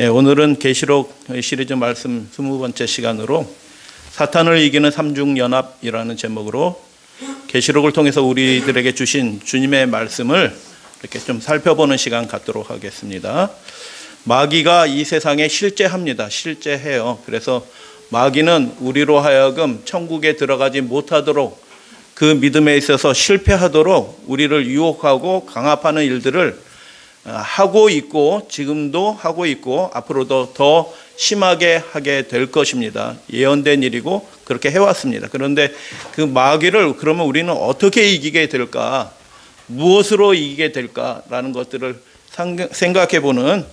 오늘은 계시록 시리즈 말씀 20번째 시간으로 사탄을 이기는 삼중연합이라는 제목으로 계시록을 통해서 우리들에게 주신 주님의 말씀을 이렇게 좀 살펴보는 시간 갖도록 하겠습니다. 마귀가 이 세상에 실제합니다. 실제해요. 그래서 마귀는 우리로 하여금 천국에 들어가지 못하도록 그 믿음에 있어서 실패하도록 우리를 유혹하고 강압하는 일들을 하고 있고 지금도 하고 있고 앞으로도 더 심하게 하게 될 것입니다. 예언된 일이고 그렇게 해왔습니다. 그런데 그 마귀를 그러면 우리는 어떻게 이기게 될까? 무엇으로 이기게 될까라는 것들을 생각해보는,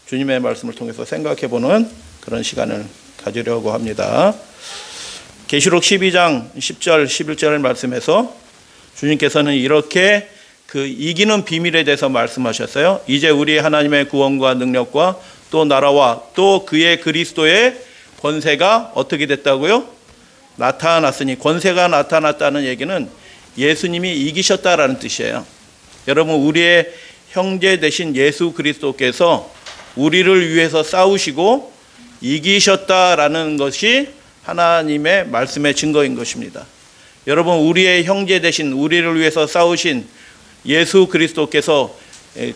주님의 말씀을 통해서 생각해보는 그런 시간을 가지려고 합니다. 계시록 12장 10절 11절 말씀에서 주님께서는 이렇게 그 이기는 비밀에 대해서 말씀하셨어요. 이제 우리 하나님의 구원과 능력과 또 나라와 또 그의 그리스도의 권세가 어떻게 됐다고요? 나타났으니, 권세가 나타났다는 얘기는 예수님이 이기셨다라는 뜻이에요. 여러분, 우리의 형제 되신 예수 그리스도께서 우리를 위해서 싸우시고 이기셨다라는 것이 하나님의 말씀의 증거인 것입니다. 여러분, 우리의 형제 되신, 우리를 위해서 싸우신 예수 그리스도께서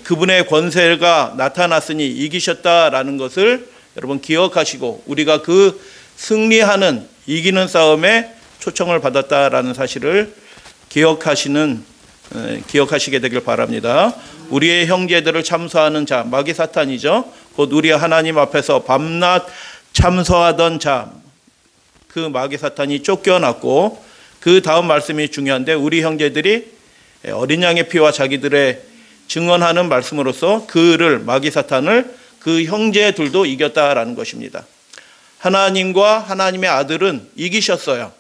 그분의 권세가 나타났으니 이기셨다라는 것을 여러분 기억하시고 우리가 그 승리하는, 이기는 싸움에 초청을 받았다라는 사실을 기억하시게 되길 바랍니다. 우리의 형제들을 참소하는 자, 마귀 사탄이죠. 곧 우리 하나님 앞에서 밤낮 참소하던 자, 그 마귀 사탄이 쫓겨났고, 그 다음 말씀이 중요한데, 우리 형제들이 어린 양의 피와 자기들의 증언하는 말씀으로써 그를, 마귀 사탄을, 그 형제들도 이겼다라는 것입니다. 하나님과 하나님의 아들은 이기셨어요.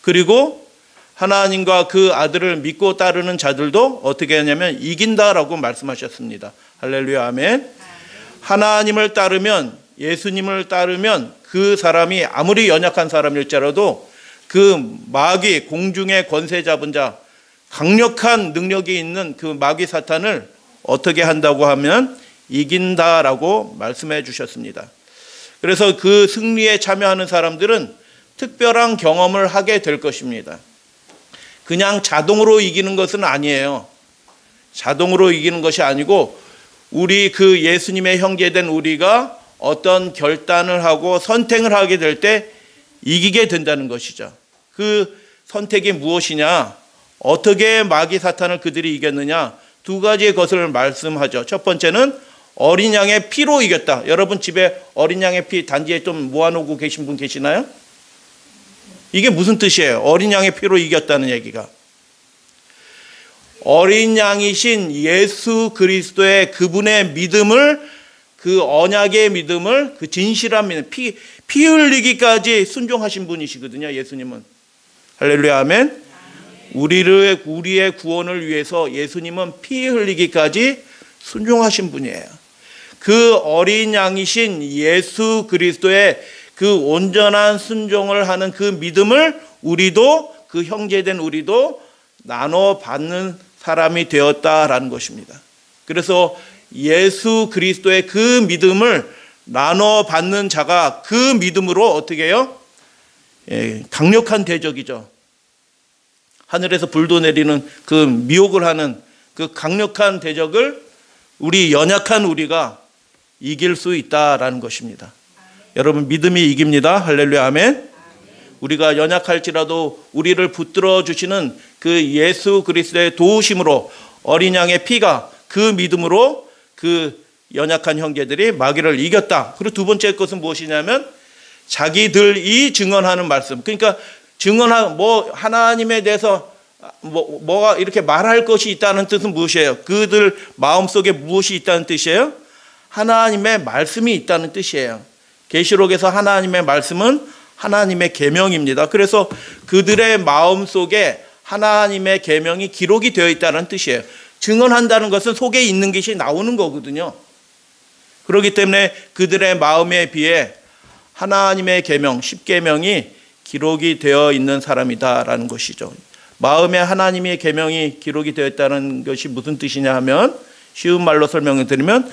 그리고 하나님과 그 아들을 믿고 따르는 자들도 어떻게 하냐면 이긴다라고 말씀하셨습니다. 할렐루야, 아멘. 하나님을 따르면, 예수님을 따르면 그 사람이 아무리 연약한 사람일지라도 그 마귀, 공중의 권세 잡은 자, 강력한 능력이 있는 그 마귀 사탄을 어떻게 한다고 하면 이긴다라고 말씀해 주셨습니다. 그래서 그 승리에 참여하는 사람들은 특별한 경험을 하게 될 것입니다. 그냥 자동으로 이기는 것은 아니에요. 자동으로 이기는 것이 아니고 우리 그 예수님의 형제된 우리가 어떤 결단을 하고 선택을 하게 될 때 이기게 된다는 것이죠. 그 선택이 무엇이냐? 어떻게 마귀 사탄을 그들이 이겼느냐? 두 가지의 것을 말씀하죠. 첫 번째는 어린 양의 피로 이겼다. 여러분 집에 어린 양의 피 단지에 좀 모아놓고 계신 분 계시나요? 이게 무슨 뜻이에요? 어린 양의 피로 이겼다는 얘기가. 어린 양이신 예수 그리스도의 그분의 믿음을, 그 언약의 믿음을, 그 진실한 믿음, 피 흘리기까지 순종하신 분이시거든요, 예수님은. 할렐루야, 아멘. 우리의 구원을 위해서 예수님은 피 흘리기까지 순종하신 분이에요. 그 어린 양이신 예수 그리스도의 그 온전한 순종을 하는 그 믿음을 우리도, 그 형제된 우리도 나눠 받는 사람이 되었다라는 것입니다. 그래서 예수 그리스도의 그 믿음을 나눠 받는 자가 그 믿음으로 어떻게 해요? 강력한 대적이죠. 하늘에서 불도 내리는 그 미혹을 하는 그 강력한 대적을 우리 연약한 우리가 이길 수 있다라는 것입니다. 여러분, 믿음이 이깁니다. 할렐루야, 아멘. 우리가 연약할지라도 우리를 붙들어 주시는 그 예수 그리스도의 도우심으로, 어린 양의 피가, 그 믿음으로 그 연약한 형제들이 마귀를 이겼다. 그리고 두 번째 것은 무엇이냐면 자기들이 증언하는 말씀. 그러니까 하나님에 대해서 뭐가 이렇게 말할 것이 있다는 뜻은 무엇이에요? 그들 마음속에 무엇이 있다는 뜻이에요? 하나님의 말씀이 있다는 뜻이에요. 계시록에서 하나님의 말씀은 하나님의 계명입니다. 그래서 그들의 마음속에 하나님의 계명이 기록이 되어 있다는 뜻이에요. 증언한다는 것은 속에 있는 것이 나오는 거거든요. 그렇기 때문에 그들의 마음에 비해 하나님의 계명, 십계명이 기록이 되어 있는 사람이다라는 것이죠. 마음에 하나님의 계명이 기록이 되어 있다는 것이 무슨 뜻이냐 하면, 쉬운 말로 설명을 드리면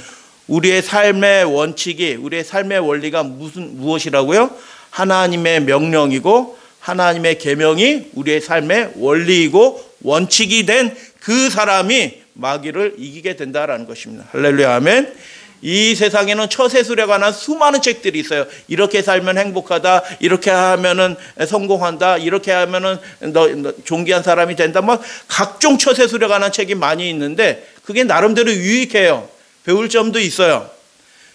우리의 삶의 원칙이, 우리의 삶의 원리가 무엇이라고요? 하나님의 명령이고 하나님의 계명이 우리의 삶의 원리이고 원칙이 된 그 사람이 마귀를 이기게 된다라는 것입니다. 할렐루야, 아멘. 이 세상에는 처세술에 관한 수많은 책들이 있어요. 이렇게 살면 행복하다, 이렇게 하면은 성공한다, 이렇게 하면은 너 존귀한 사람이 된다. 막 각종 처세술에 관한 책이 많이 있는데 그게 나름대로 유익해요. 배울 점도 있어요.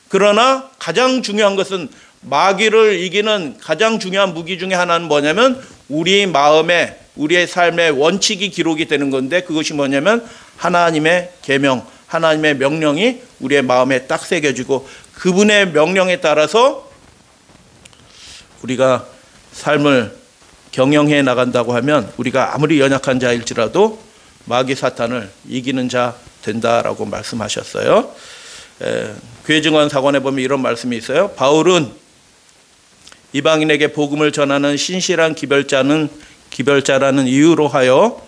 그러나 가장 중요한 것은, 마귀를 이기는 가장 중요한 무기 중에 하나는 뭐냐면 우리 마음에, 우리의 삶의 원칙이 기록이 되는 건데, 그것이 뭐냐면 하나님의 계명, 하나님의 명령이 우리의 마음에 딱 새겨지고 그분의 명령에 따라서 우리가 삶을 경영해 나간다고 하면 우리가 아무리 연약한 자일지라도 마귀 사탄을 이기는 자 된다라고 말씀하셨어요. 교회 증언 사관에 보면 이런 말씀이 있어요. 바울은 이방인에게 복음을 전하는 신실한 기별자라는 이유로 하여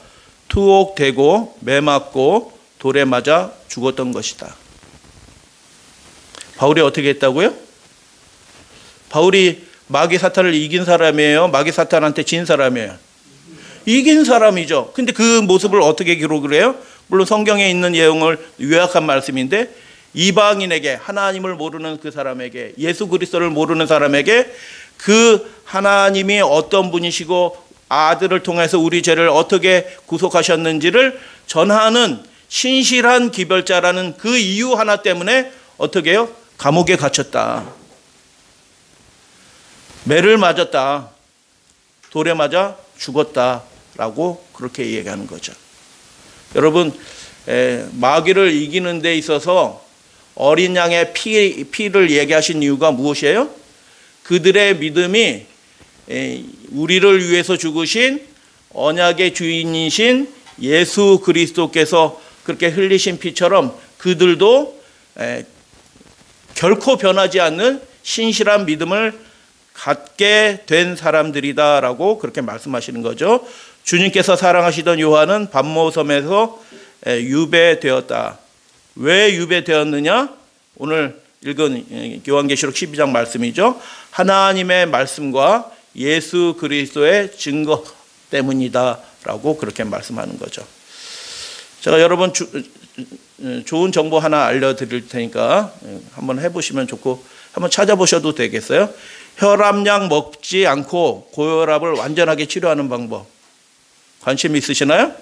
투옥되고 매맞고 돌에 맞아 죽었던 것이다. 바울이 어떻게 했다고요? 바울이 마귀 사탄을 이긴 사람이에요? 마귀 사탄한테 진 사람이에요? 이긴 사람이죠. 근데 그 모습을 어떻게 기록을 해요? 물론 성경에 있는 내용을 요약한 말씀인데, 이방인에게, 하나님을 모르는 그 사람에게, 예수 그리스도를 모르는 사람에게 그 하나님이 어떤 분이시고 아들을 통해서 우리 죄를 어떻게 구속하셨는지를 전하는 신실한 기별자라는 그 이유 하나 때문에 어떻게 해요? 감옥에 갇혔다, 매를 맞았다, 돌에 맞아 죽었다라고 그렇게 얘기하는 거죠. 여러분, 마귀를 이기는 데 있어서 어린 양의 피를 얘기하신 이유가 무엇이에요? 그들의 믿음이 우리를 위해서 죽으신 언약의 주인이신 예수 그리스도께서 그렇게 흘리신 피처럼 그들도 결코 변하지 않는 신실한 믿음을 갖게 된 사람들이다라고 그렇게 말씀하시는 거죠. 주님께서 사랑하시던 요한은 반모섬에서 유배되었다. 왜 유배되었느냐? 오늘 읽은 요한계시록 12장 말씀이죠. 하나님의 말씀과 예수 그리스도의 증거 때문이다라고 그렇게 말씀하는 거죠. 제가 여러분 좋은 정보 하나 알려드릴 테니까 한번 해보시면 좋고, 한번 찾아보셔도 되겠어요. 혈압약 먹지 않고 고혈압을 완전하게 치료하는 방법. 관심 있으시나요?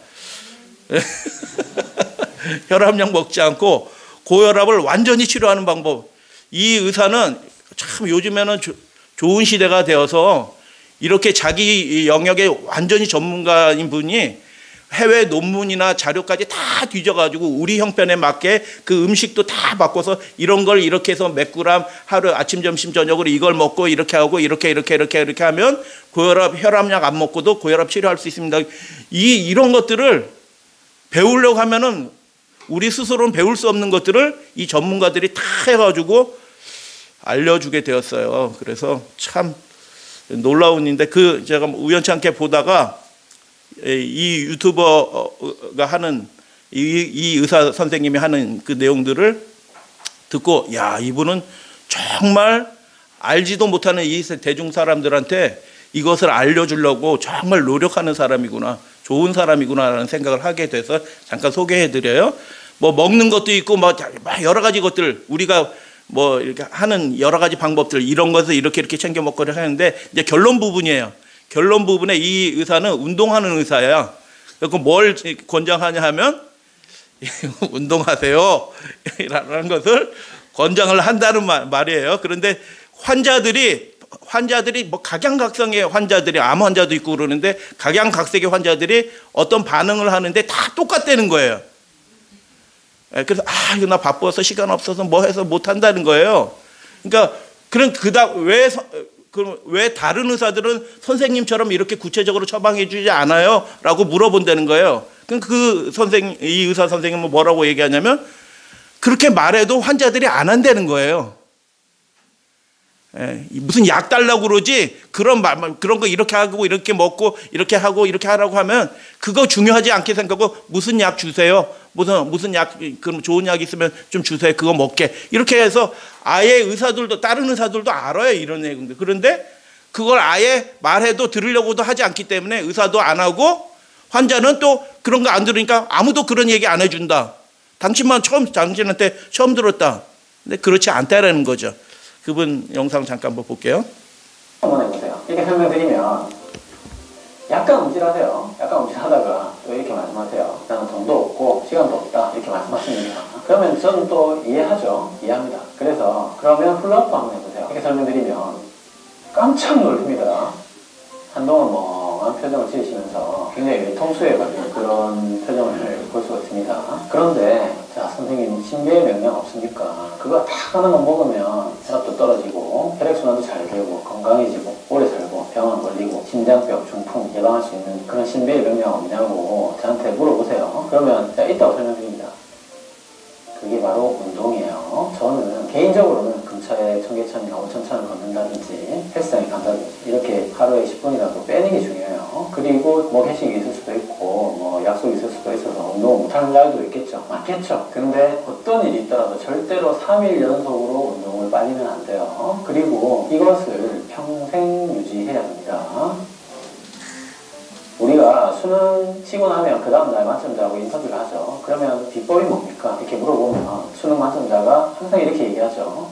혈압약 먹지 않고 고혈압을 완전히 치료하는 방법. 이 의사는 참 요즘에는 좋은 시대가 되어서 이렇게 자기 영역에 완전히 전문가인 분이 해외 논문이나 자료까지 다 뒤져가지고 우리 형편에 맞게 그 음식도 다 바꿔서 이런 걸 이렇게 해서 몇 그램 하루 아침 점심 저녁으로 이걸 먹고 이렇게 하고 이렇게 하면 고혈압, 혈압약 안 먹고도 고혈압 치료할 수 있습니다. 이런 것들을 배우려고 하면은 우리 스스로는 배울 수 없는 것들을 이 전문가들이 다 해가지고 알려주게 되었어요. 그래서 참 놀라운 일인데, 제가 우연치 않게 보다가 이 유튜버가 하는 이 의사 선생님이 하는 그 내용들을 듣고, 야, 이분은 정말 알지도 못하는 이 대중 사람들한테 이것을 알려주려고 정말 노력하는 사람이구나, 좋은 사람이구나라는 생각을 하게 돼서 잠깐 소개해드려요. 뭐 먹는 것도 있고 뭐 여러 가지 것들, 우리가 뭐 이렇게 하는 여러 가지 방법들, 이런 것을 이렇게 챙겨 먹고 하는데, 이제 결론 부분이에요. 결론 부분에 이 의사는 운동하는 의사예요. 그래서 뭘 권장하냐 하면 운동하세요 라는 것을 권장을 한다는 말이에요. 그런데 환자들이 뭐 각양각색의 환자들이, 암 환자도 있고 그러는데 각양각색의 환자들이 어떤 반응을 하는데 다 똑같다는 거예요. 그래서 이거 나 바빠서 시간 없어서 뭐 해서 못 한다는 거예요. 그러니까 왜 다른 의사들은 선생님처럼 이렇게 구체적으로 처방해 주지 않아요? 라고 물어본다는 거예요. 그럼 이 의사 선생님은 뭐라고 얘기하냐면, 그렇게 말해도 환자들이 안 한다는 거예요. 무슨 약 달라고 그러지 그런 거 이렇게 하고 이렇게 먹고 이렇게 하고 이렇게 하라고 하면 그거 중요하지 않게 생각하고 무슨 약 주세요. 무슨 약 그럼 좋은 약 있으면 좀 주세요. 그거 먹게 이렇게 해서 아예 다른 의사들도 알아요 이런 내용들. 그런데 그걸 아예 말해도 들으려고도 하지 않기 때문에 의사도 안 하고 환자는 또 그런 거 안 들으니까 아무도 그런 얘기 안 해준다. 당신한테 처음 들었다. 근데 그렇지 않다라는 거죠. 그분 영상 잠깐 한번 볼게요. 한번 해보세요. 이렇게 설명드리면 약간 움찔하세요. 약간 움찔하다가 또 이렇게 말씀하세요. 나는 돈도 없고 시간도 없다 이렇게 말씀하십니다. 그러면 저는 또 이해하죠. 이해합니다. 그래서 그러면 훌라후프 한번 해보세요. 이렇게 설명드리면 깜짝 놀랍니다. 한동안 멍한 표정을 지으시면서 굉장히 외통수해가지고 그런 표정을 볼 수가 있습니다. 그런데 자 선생님 신비의 명령 없습니까? 그거 딱 하나만 먹으면 혈압도 떨어지고 혈액순환도 잘 되고 건강해지고 오래 살고 병 안 걸리고 심장병, 중풍 예방할 수 있는 그런 신비의 명령 없냐고 저한테 물어보세요. 그러면 제가 있다고 설명드립니다. 그게 바로 운동이에요. 저는 개인적으로는 근처에 청계천이나 오천천을 걷는다든지 헬스장에 간다든지 이렇게 하루에 10분이라도 빼는 게 중요해요. 그리고 뭐 회식이 있을 수도 있고 뭐 약속이 있을 수도 있어서 운동을 못하는 날도 있겠죠. 많겠죠. 근데 어떤 일이 있더라도 절대로 3일 연속으로 운동을 빠지면 안 돼요. 그리고 이것을 평생 유지해야 합니다. 우리가 수능 치고 나면 그 다음날 만점자하고 인터뷰를 하죠. 그러면 비법이 뭡니까? 이렇게 물어보면 수능 만점자가 항상 이렇게 얘기하죠.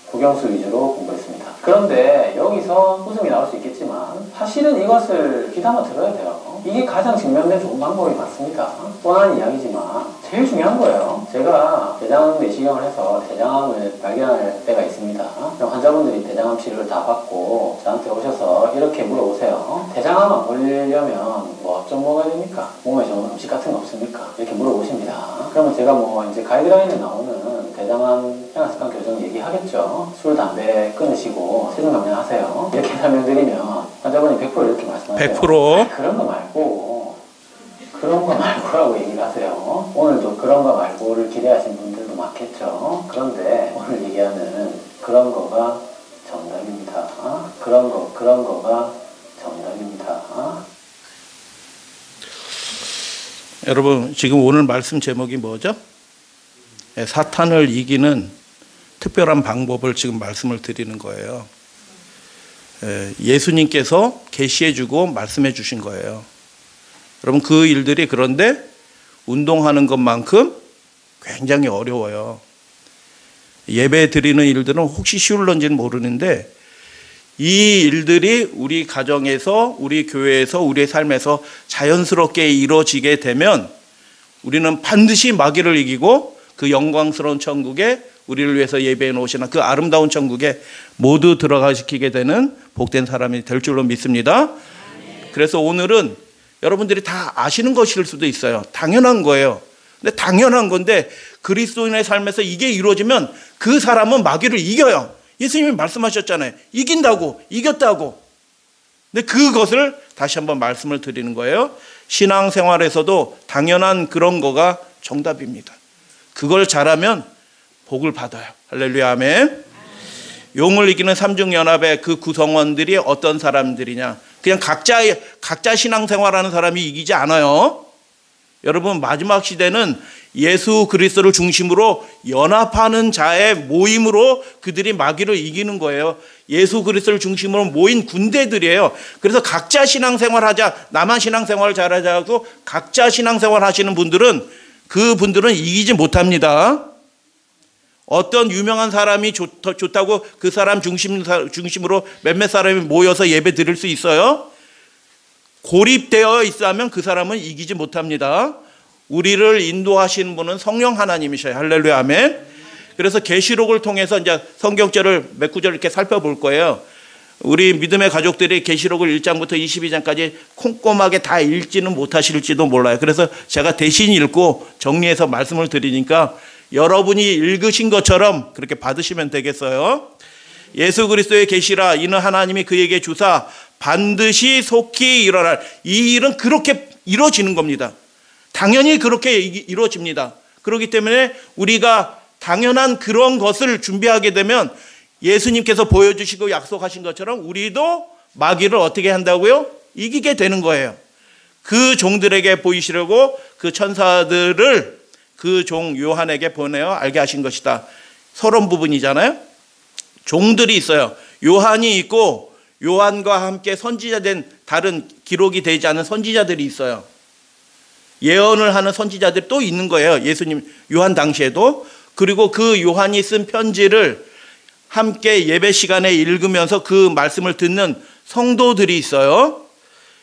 국영수 위주로 공부했습니다. 그런데 여기서 웃음이 나올 수 있겠지만 사실은 이것을 귀담아 들어야 돼요. 이게 가장 직면된 좋은 방법이 맞습니다. 뻔한 이야기지만 제일 중요한 거예요. 제가 대장암 내시경을 해서 대장암을 발견할 때가 있습니다. 환자분들이 대장암 치료를 다 받고 저한테 오셔서 이렇게 물어보세요. 대장암 안 걸리려면 뭐 좀 먹어야 됩니까? 몸에 좋은 음식 같은 거 없습니까? 이렇게 물어보십니다. 그러면 제가 뭐 이제 가이드라인에 나오는 대장암 생활습관 교정 얘기하겠죠. 술, 담배 끊으시고 세균 감량하세요. 이렇게 설명드리면 환자분이 100% 이렇게 말씀하세요. 100%? 그런 거 말고라고 얘기를 하세요. 오늘도 그런 거 말고를 기대하신 분들도 많겠죠. 그런데 오늘 얘기하는 그런 거가 정답입니다. 그런 거가 정답입니다. 여러분 지금 오늘 말씀 제목이 뭐죠? 사탄을 이기는 특별한 방법을 지금 말씀을 드리는 거예요. 예수님께서 계시해 주고 말씀해 주신 거예요. 여러분 그 일들이 그런데 운동하는 것만큼 굉장히 어려워요. 예배 드리는 일들은 혹시 쉬울런지는 모르는데 이 일들이 우리 가정에서 우리 교회에서 우리의 삶에서 자연스럽게 이루어지게 되면 우리는 반드시 마귀를 이기고 그 영광스러운 천국에 우리를 위해서 예배해 놓으시나 그 아름다운 천국에 모두 들어가시키게 되는 복된 사람이 될 줄로 믿습니다. 그래서 오늘은 여러분들이 다 아시는 것일 수도 있어요. 당연한 거예요. 근데 당연한 건데 그리스도인의 삶에서 이게 이루어지면 그 사람은 마귀를 이겨요. 예수님이 말씀하셨잖아요. 이긴다고, 이겼다고. 근데 그것을 다시 한번 말씀을 드리는 거예요. 신앙생활에서도 당연한 그런 거가 정답입니다. 그걸 잘하면 복을 받아요. 할렐루야, 아멘. 용을 이기는 삼중연합의 그 구성원들이 어떤 사람들이냐. 그냥 각자 신앙생활하는 사람이 이기지 않아요. 여러분 마지막 시대는 예수 그리스도를 중심으로 연합하는 자의 모임으로 그들이 마귀를 이기는 거예요. 예수 그리스도를 중심으로 모인 군대들이에요. 그래서 각자 신앙생활하자, 나만 신앙생활 잘하자고 각자 신앙생활 하시는 분들은 그분들은 이기지 못합니다. 어떤 유명한 사람이 좋다고 그 사람 중심으로 몇몇 사람이 모여서 예배 드릴 수 있어요? 고립되어 있으면 그 사람은 이기지 못합니다. 우리를 인도하시는 분은 성령 하나님이셔요. 할렐루야, 아멘. 그래서 계시록을 통해서 이제 성경절을 몇 구절 이렇게 살펴볼 거예요. 우리 믿음의 가족들이 계시록을 1장부터 22장까지 꼼꼼하게 다 읽지는 못하실지도 몰라요. 그래서 제가 대신 읽고 정리해서 말씀을 드리니까 여러분이 읽으신 것처럼 그렇게 받으시면 되겠어요. 예수 그리스도의 계시라 이는 하나님이 그에게 주사 반드시 속히 일어날 이 일은 그렇게 이루어지는 겁니다. 당연히 그렇게 이루어집니다. 그렇기 때문에 우리가 당연한 그런 것을 준비하게 되면 예수님께서 보여주시고 약속하신 것처럼 우리도 마귀를 어떻게 한다고요? 이기게 되는 거예요. 그 종들에게 보이시려고 그 천사들을 그 종 요한에게 보내어 알게 하신 것이다. 서론 부분이잖아요. 종들이 있어요. 요한이 있고 요한과 함께 선지자된 다른 기록이 되지 않은 선지자들이 있어요. 예언을 하는 선지자들이 또 있는 거예요. 예수님 요한 당시에도. 그리고 그 요한이 쓴 편지를 함께 예배 시간에 읽으면서 그 말씀을 듣는 성도들이 있어요.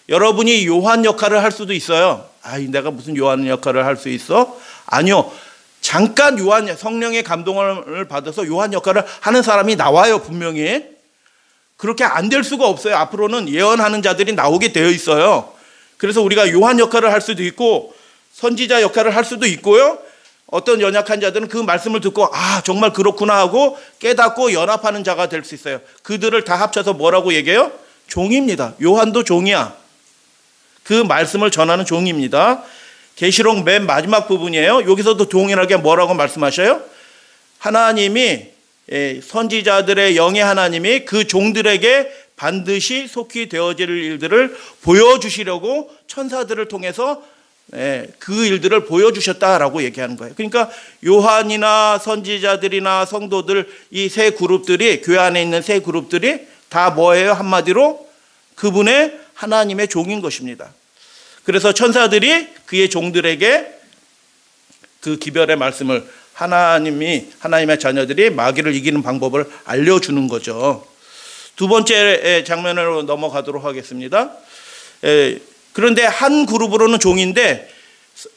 여러분이 요한 역할을 할 수도 있어요. 내가 무슨 요한 역할을 할 수 있어? 아니요. 잠깐 요한 성령의 감동을 받아서 요한 역할을 하는 사람이 나와요. 분명히. 그렇게 안 될 수가 없어요. 앞으로는 예언하는 자들이 나오게 되어 있어요. 그래서 우리가 요한 역할을 할 수도 있고 선지자 역할을 할 수도 있고요. 어떤 연약한 자들은 그 말씀을 듣고 정말 그렇구나 하고 깨닫고 연합하는 자가 될 수 있어요. 그들을 다 합쳐서 뭐라고 얘기해요? 종입니다. 요한도 종이야. 그 말씀을 전하는 종입니다. 계시록 맨 마지막 부분이에요. 여기서도 동일하게 뭐라고 말씀하셔요? 하나님이 선지자들의 영의 하나님이 그 종들에게 반드시 속히 되어질 일들을 보여주시려고 천사들을 통해서 그 일들을 보여주셨다라고 얘기하는 거예요. 그러니까 요한이나 선지자들이나 성도들 이 세 그룹들이 교회 안에 있는 세 그룹들이 다 뭐예요? 한마디로 그분의 하나님의 종인 것입니다. 그래서 천사들이 그의 종들에게 그 기별의 말씀을 하나님의 자녀들이 마귀를 이기는 방법을 알려주는 거죠. 두 번째 장면으로 넘어가도록 하겠습니다. 그런데 한 그룹으로는 종인데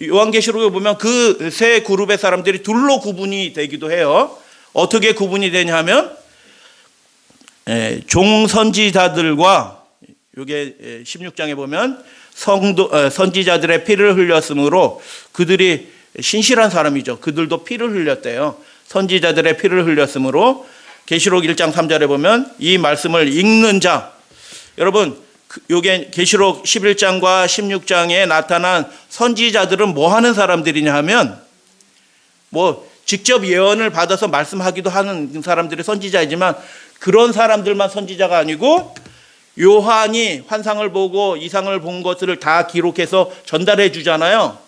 요한계시록에 보면 그 세 그룹의 사람들이 둘로 구분이 되기도 해요. 어떻게 구분이 되냐 하면 종선지자들과 요게 16장에 보면 선지자들의 피를 흘렸으므로 그들이 신실한 사람이죠. 그들도 피를 흘렸대요. 선지자들의 피를 흘렸으므로 계시록 1장 3절에 보면 이 말씀을 읽는 자, 여러분 요게 계시록 11장과 16장에 나타난 선지자들은 뭐 하는 사람들이냐 하면 직접 예언을 받아서 말씀하기도 하는 사람들이 선지자이지만 그런 사람들만 선지자가 아니고 요한이 환상을 보고 이상을 본 것들을 다 기록해서 전달해 주잖아요.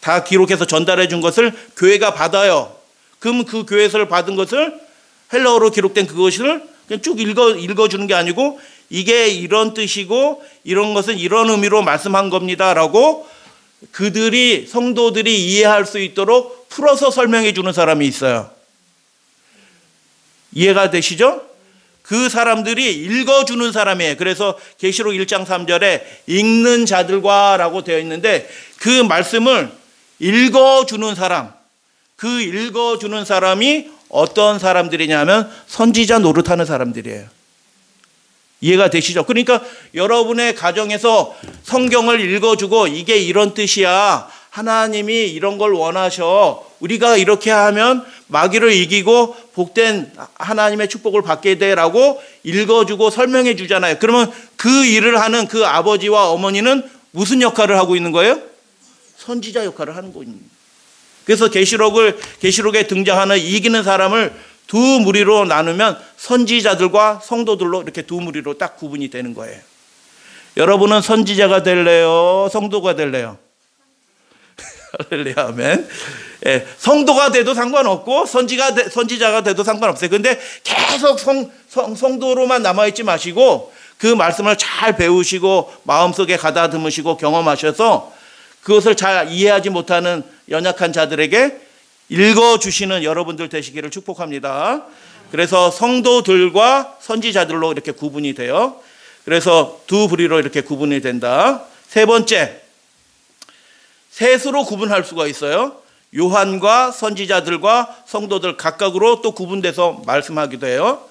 다 기록해서 전달해 준 것을 교회가 받아요. 그럼 그 교회에서 받은 것을 헬라어로 기록된 그것을 그냥 쭉 읽어주는 게 아니고 이게 이런 뜻이고 이런 것은 이런 의미로 말씀한 겁니다라고 그들이 성도들이 이해할 수 있도록 풀어서 설명해 주는 사람이 있어요. 이해가 되시죠? 그 사람들이 읽어주는 사람이에요. 그래서 계시록 1장 3절에 읽는 자들과 라고 되어 있는데 그 말씀을 읽어주는 사람, 그 읽어주는 사람이 어떤 사람들이냐면 선지자 노릇하는 사람들이에요. 이해가 되시죠? 그러니까 여러분의 가정에서 성경을 읽어주고 이게 이런 뜻이야. 하나님이 이런 걸 원하셔. 우리가 이렇게 하면 마귀를 이기고 복된 하나님의 축복을 받게 돼라고 읽어주고 설명해 주잖아요. 그러면 그 일을 하는 그 아버지와 어머니는 무슨 역할을 하고 있는 거예요? 선지자 역할을 하는 거입니다. 그래서 계시록에 등장하는 이기는 사람을 두 무리로 나누면 선지자들과 성도들로 이렇게 두 무리로 딱 구분이 되는 거예요. 여러분은 선지자가 될래요? 성도가 될래요? 할렐루야, 아멘. 성도가 돼도 상관없고 선지자가 돼도 상관없어요. 근데 계속 성도로만 남아있지 마시고 그 말씀을 잘 배우시고 마음속에 가다듬으시고 경험하셔서 그것을 잘 이해하지 못하는 연약한 자들에게 읽어주시는 여러분들 되시기를 축복합니다. 그래서 성도들과 선지자들로 이렇게 구분이 돼요. 그래서 두 부리로 이렇게 구분이 된다. 세 번째, 셋으로 구분할 수가 있어요. 요한과 선지자들과 성도들 각각으로 또 구분돼서 말씀하기도 해요.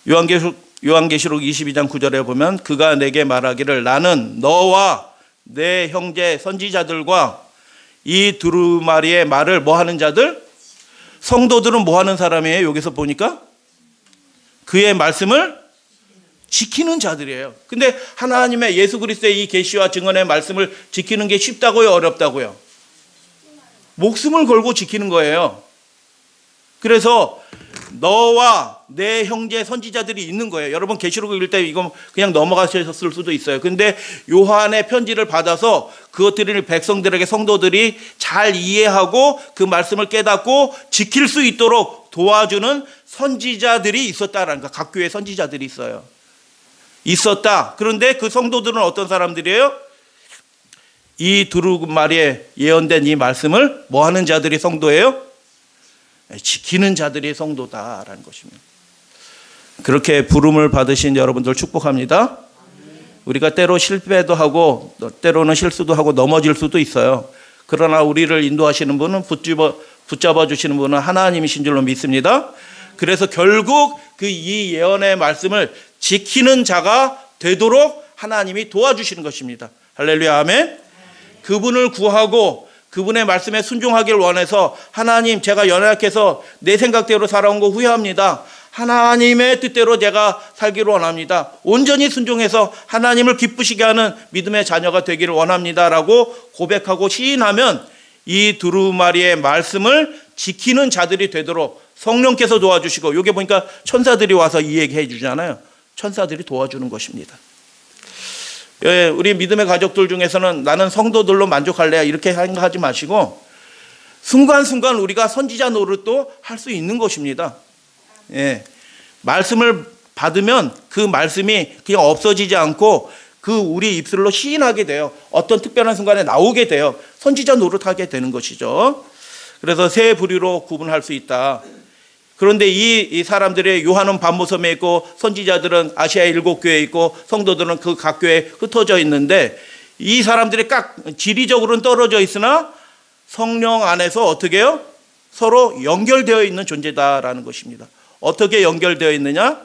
요한계시록 22장 9절에 보면 그가 내게 말하기를 나는 너와 내 형제 선지자들과 이 두루마리의 말을 뭐 하는 자들? 성도들은 뭐 하는 사람이에요? 여기서 보니까 그의 말씀을 지키는 자들이에요. 근데 하나님의 예수 그리스도의 이 계시와 증언의 말씀을 지키는 게 쉽다고요? 어렵다고요? 목숨을 걸고 지키는 거예요. 그래서 너와 내 형제 선지자들이 있는 거예요. 여러분 계시록 읽을 때 이거 그냥 넘어가셨을 수도 있어요. 근데 요한의 편지를 받아서 그것들을 백성들에게 성도들이 잘 이해하고 그 말씀을 깨닫고 지킬 수 있도록 도와주는 선지자들이 있었다라는 거. 각 교회 선지자들이 있어요. 있었다. 그런데 그 성도들은 어떤 사람들이에요? 이 두루마리에 예언된 이 말씀을 뭐 하는 자들이 성도예요? 지키는 자들이 성도다라는 것입니다. 그렇게 부름을 받으신 여러분들 축복합니다. 우리가 때로 실패도 하고 때로는 실수도 하고 넘어질 수도 있어요. 그러나 우리를 인도하시는 분은 붙잡아 주시는 분은 하나님이신 줄로 믿습니다. 그래서 결국 그 이 예언의 말씀을 지키는 자가 되도록 하나님이 도와주시는 것입니다. 할렐루야, 아멘. 그분을 구하고 그분의 말씀에 순종하길 원해서 하나님, 제가 연약해서 내 생각대로 살아온 거 후회합니다. 하나님의 뜻대로 제가 살기를 원합니다. 온전히 순종해서 하나님을 기쁘시게 하는 믿음의 자녀가 되기를 원합니다라고 고백하고 시인하면 이 두루마리의 말씀을 지키는 자들이 되도록 성령께서 도와주시고, 여기 보니까 천사들이 와서 이 얘기 해주잖아요. 천사들이 도와주는 것입니다. 예, 우리 믿음의 가족들 중에서는 나는 성도들로 만족할래 이렇게 생각하지 마시고 순간순간 우리가 선지자 노릇도 할 수 있는 것입니다. 예, 말씀을 받으면 그 말씀이 그냥 없어지지 않고 그 우리 입술로 시인하게 돼요. 어떤 특별한 순간에 나오게 돼요. 선지자 노릇하게 되는 것이죠. 그래서 세 부류로 구분할 수 있다. 그런데 이 사람들의 요한은 반모섬에 있고 선지자들은 아시아 7교회에 있고 성도들은 그 각 교회에 흩어져 있는데 이 사람들이 각 지리적으로는 떨어져 있으나 성령 안에서 어떻게 해요? 서로 연결되어 있는 존재다라는 것입니다. 어떻게 연결되어 있느냐?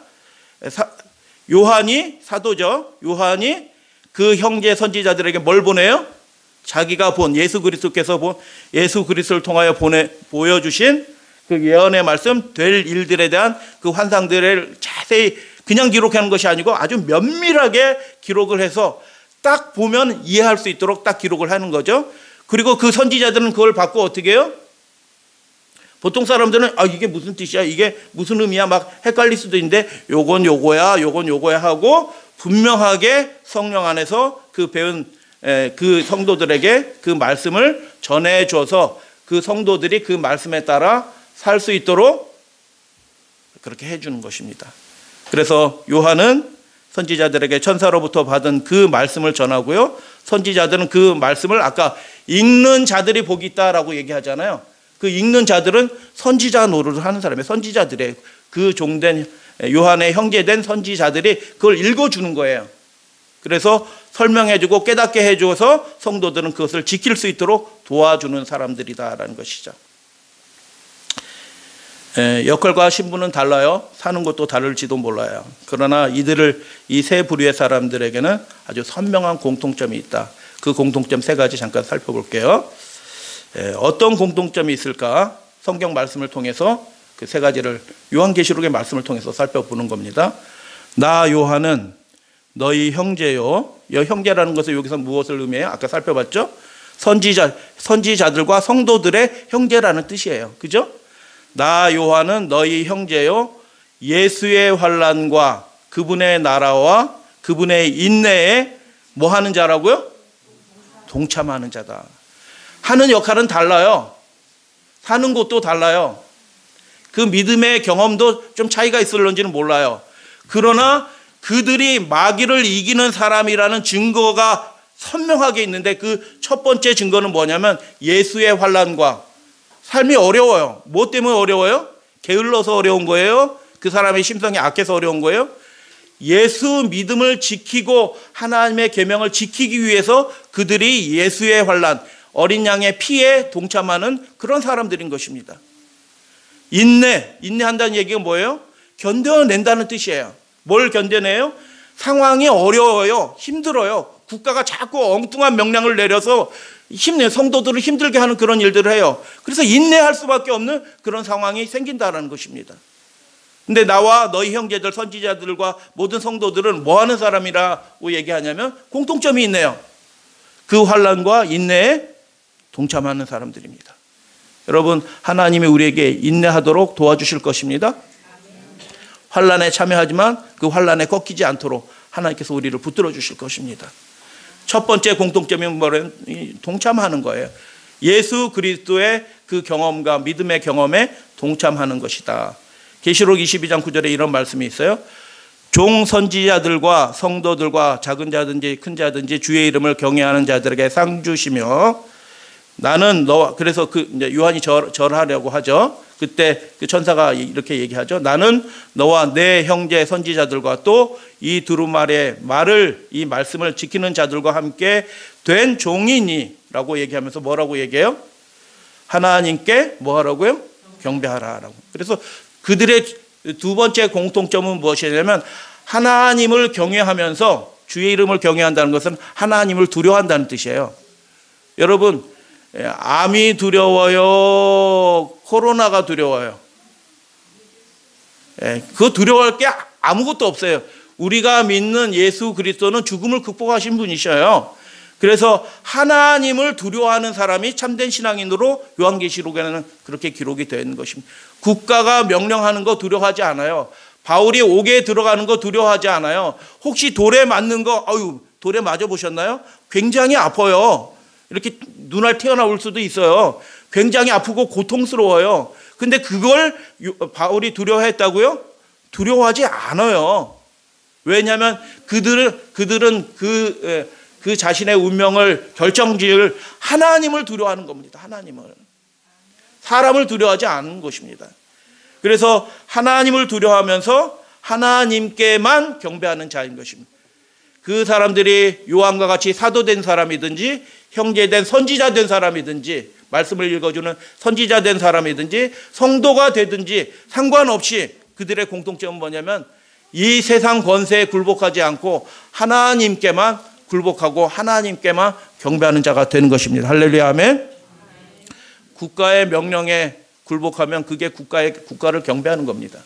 요한이 사도죠. 요한이 그 형제 선지자들에게 뭘 보내요? 자기가 본 예수 그리스도께서 본 예수 그리스도를 통하여 보여주신 그 예언의 말씀 될 일들에 대한 그 환상들을 자세히 그냥 기록하는 것이 아니고 아주 면밀하게 기록을 해서 딱 보면 이해할 수 있도록 딱 기록을 하는 거죠. 그리고 그 선지자들은 그걸 받고 어떻게 해요? 보통 사람들은 이게 무슨 뜻이야? 이게 무슨 의미야? 막 헷갈릴 수도 있는데 요건 요거야, 요건 요거야 하고 분명하게 성령 안에서 그 배운 그 성도들에게 그 말씀을 전해줘서 그 성도들이 그 말씀에 따라 살 수 있도록 그렇게 해주는 것입니다. 그래서 요한은 선지자들에게 천사로부터 받은 그 말씀을 전하고요. 선지자들은 그 말씀을 아까 읽는 자들이 복이 있다라고 얘기하잖아요. 그 읽는 자들은 선지자 노릇을 하는 사람이에요. 선지자들의 그 종된 요한의 형제된 선지자들이 그걸 읽어주는 거예요. 그래서 설명해주고 깨닫게 해줘서 성도들은 그것을 지킬 수 있도록 도와주는 사람들이다라는 것이죠. 역할과 신분은 달라요. 사는 것도 다를지도 몰라요. 그러나 이 세 부류의 사람들에게는 아주 선명한 공통점이 있다. 그 공통점 세 가지 잠깐 살펴볼게요. 어떤 공통점이 있을까? 성경 말씀을 통해서 그 세 가지를 요한계시록의 말씀을 통해서 살펴보는 겁니다. 나 요한은 너희 형제요. 형제라는 것은 여기서 무엇을 의미해요? 아까 살펴봤죠? 선지자들과 성도들의 형제라는 뜻이에요. 그죠? 나 요한은 너희 형제요. 예수의 환난과 그분의 나라와 그분의 인내에 뭐 하는 자라고요? 동참하는 자다. 하는 역할은 달라요. 사는 곳도 달라요. 그 믿음의 경험도 좀 차이가 있을런지는 몰라요. 그러나 그들이 마귀를 이기는 사람이라는 증거가 선명하게 있는데 그 첫 번째 증거는 뭐냐면 예수의 환난과 삶이 어려워요. 뭐 때문에 어려워요? 게을러서 어려운 거예요? 그 사람의 심성이 악해서 어려운 거예요? 예수 믿음을 지키고 하나님의 계명을 지키기 위해서 그들이 예수의 환난, 어린 양의 피에 동참하는 그런 사람들인 것입니다. 인내한다는 얘기가 뭐예요? 견뎌낸다는 뜻이에요. 뭘 견뎌내요? 상황이 어려워요. 힘들어요. 국가가 자꾸 엉뚱한 명령을 내려서 성도들을 힘들게 하는 그런 일들을 해요. 그래서 인내할 수밖에 없는 그런 상황이 생긴다는 것입니다. 근데 나와 너희 형제들, 선지자들과 모든 성도들은 뭐 하는 사람이라고 얘기하냐면 공통점이 있네요. 그 환난과 인내에 동참하는 사람들입니다. 여러분, 하나님이 우리에게 인내하도록 도와주실 것입니다. 환난에 참여하지만 그 환난에 꺾이지 않도록 하나님께서 우리를 붙들어 주실 것입니다. 첫 번째 공통점이 뭐냐면 동참하는 거예요. 예수 그리스도의 그 경험과 믿음의 경험에 동참하는 것이다. 계시록 22장 9절에 이런 말씀이 있어요. 종 선지자들과 성도들과 작은 자든지 큰 자든지 주의 이름을 경외하는 자들에게 상 주시며 나는 너와, 그래서 그 이제 요한이 절하려고 하죠. 그때 그 천사가 이렇게 얘기하죠. 나는 너와 내 형제 선지자들과 또 이 두루마리의 말을, 이 말씀을 지키는 자들과 함께 된 종이니라고 얘기하면서 뭐라고 얘기해요? 하나님께 뭐 하라고요? 경배하라라고. 그래서 그들의 두 번째 공통점은 무엇이냐면 하나님을 경외하면서 주의 이름을 경외한다는 것은 하나님을 두려워한다는 뜻이에요. 여러분, 암이 두려워요? 코로나가 두려워요? 그거 두려워할 게 아무것도 없어요. 우리가 믿는 예수 그리스도는 죽음을 극복하신 분이셔요. 그래서 하나님을 두려워하는 사람이 참된 신앙인으로 요한계시록에는 그렇게 기록이 되어 있는 것입니다. 국가가 명령하는 거 두려워하지 않아요. 바울이 옥에 들어가는 거 두려워하지 않아요. 혹시 돌에 맞는 거, 돌에 맞아 보셨나요? 굉장히 아파요. 이렇게 눈알 튀어나올 수도 있어요. 굉장히 아프고 고통스러워요. 근데 그걸 바울이 두려워했다고요? 두려워하지 않아요. 왜냐하면 그들은 그 자신의 운명을 결정지을 하나님을 두려워하는 겁니다. 하나님을. 사람을 두려워하지 않는 것입니다. 그래서 하나님을 두려워하면서 하나님께만 경배하는 자인 것입니다. 그 사람들이 요한과 같이 사도된 사람이든지 형제된 선지자된 사람이든지 말씀을 읽어주는 선지자된 사람이든지 성도가 되든지 상관없이 그들의 공통점은 뭐냐면 이 세상 권세에 굴복하지 않고 하나님께만 굴복하고 하나님께만 경배하는 자가 되는 것입니다. 할렐루야 아멘. 국가의 명령에 굴복하면 그게 국가를 경배하는 겁니다.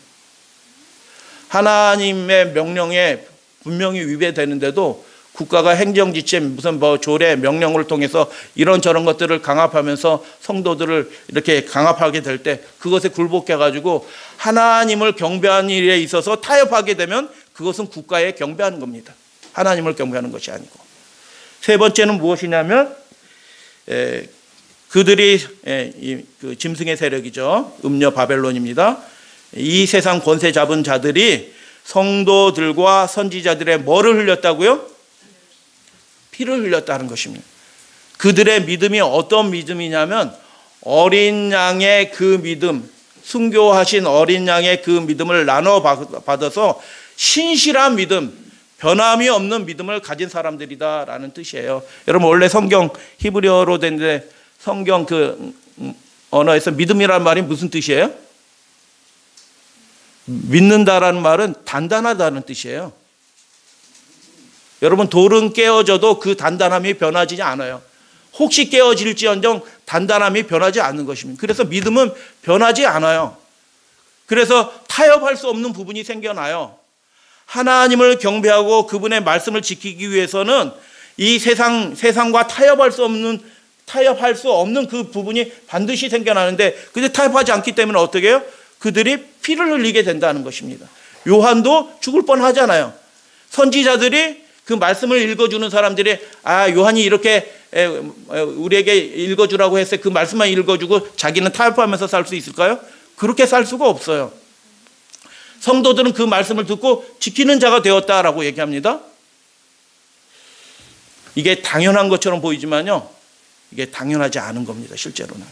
하나님의 명령에 분명히 위배되는데도 국가가 행정지체 무슨 조례 명령을 통해서 이런저런 것들을 강압하면서 성도들을 이렇게 강압하게 될 때 그것에 굴복해가지고 하나님을 경배하는 일에 있어서 타협하게 되면 그것은 국가에 경배하는 겁니다. 하나님을 경배하는 것이 아니고. 세 번째는 무엇이냐면 그들이 그 짐승의 세력이죠. 음녀 바벨론입니다. 이 세상 권세 잡은 자들이 성도들과 선지자들의 뭐를 흘렸다고요? 피를 흘렸다는 것입니다. 그들의 믿음이 어떤 믿음이냐면 어린 양의 그 믿음, 순교하신 어린 양의 그 믿음을 나눠 받아서 신실한 믿음, 변함이 없는 믿음을 가진 사람들이다라는 뜻이에요. 여러분 원래 성경 히브리어로 된데 성경 그 언어에서 믿음이라는 말이 무슨 뜻이에요? 믿는다라는 말은 단단하다는 뜻이에요. 여러분 돌은 깨어져도 그 단단함이 변하지 않아요. 혹시 깨어질지언정 단단함이 변하지 않는 것입니다. 그래서 믿음은 변하지 않아요. 그래서 타협할 수 없는 부분이 생겨나요. 하나님을 경배하고 그분의 말씀을 지키기 위해서는 이 세상과 타협할 수 없는 그 부분이 반드시 생겨나는데 그들 타협하지 않기 때문에 어떻게 해요? 그들이 피를 흘리게 된다는 것입니다. 요한도 죽을 뻔하잖아요. 선지자들이 그 말씀을 읽어주는 사람들이 요한이 이렇게 우리에게 읽어주라고 했어요. 그 말씀만 읽어주고 자기는 타협하면서 살 수 있을까요? 그렇게 살 수가 없어요. 성도들은 그 말씀을 듣고 지키는 자가 되었다라고 얘기합니다. 이게 당연한 것처럼 보이지만요. 이게 당연하지 않은 겁니다. 실제로는.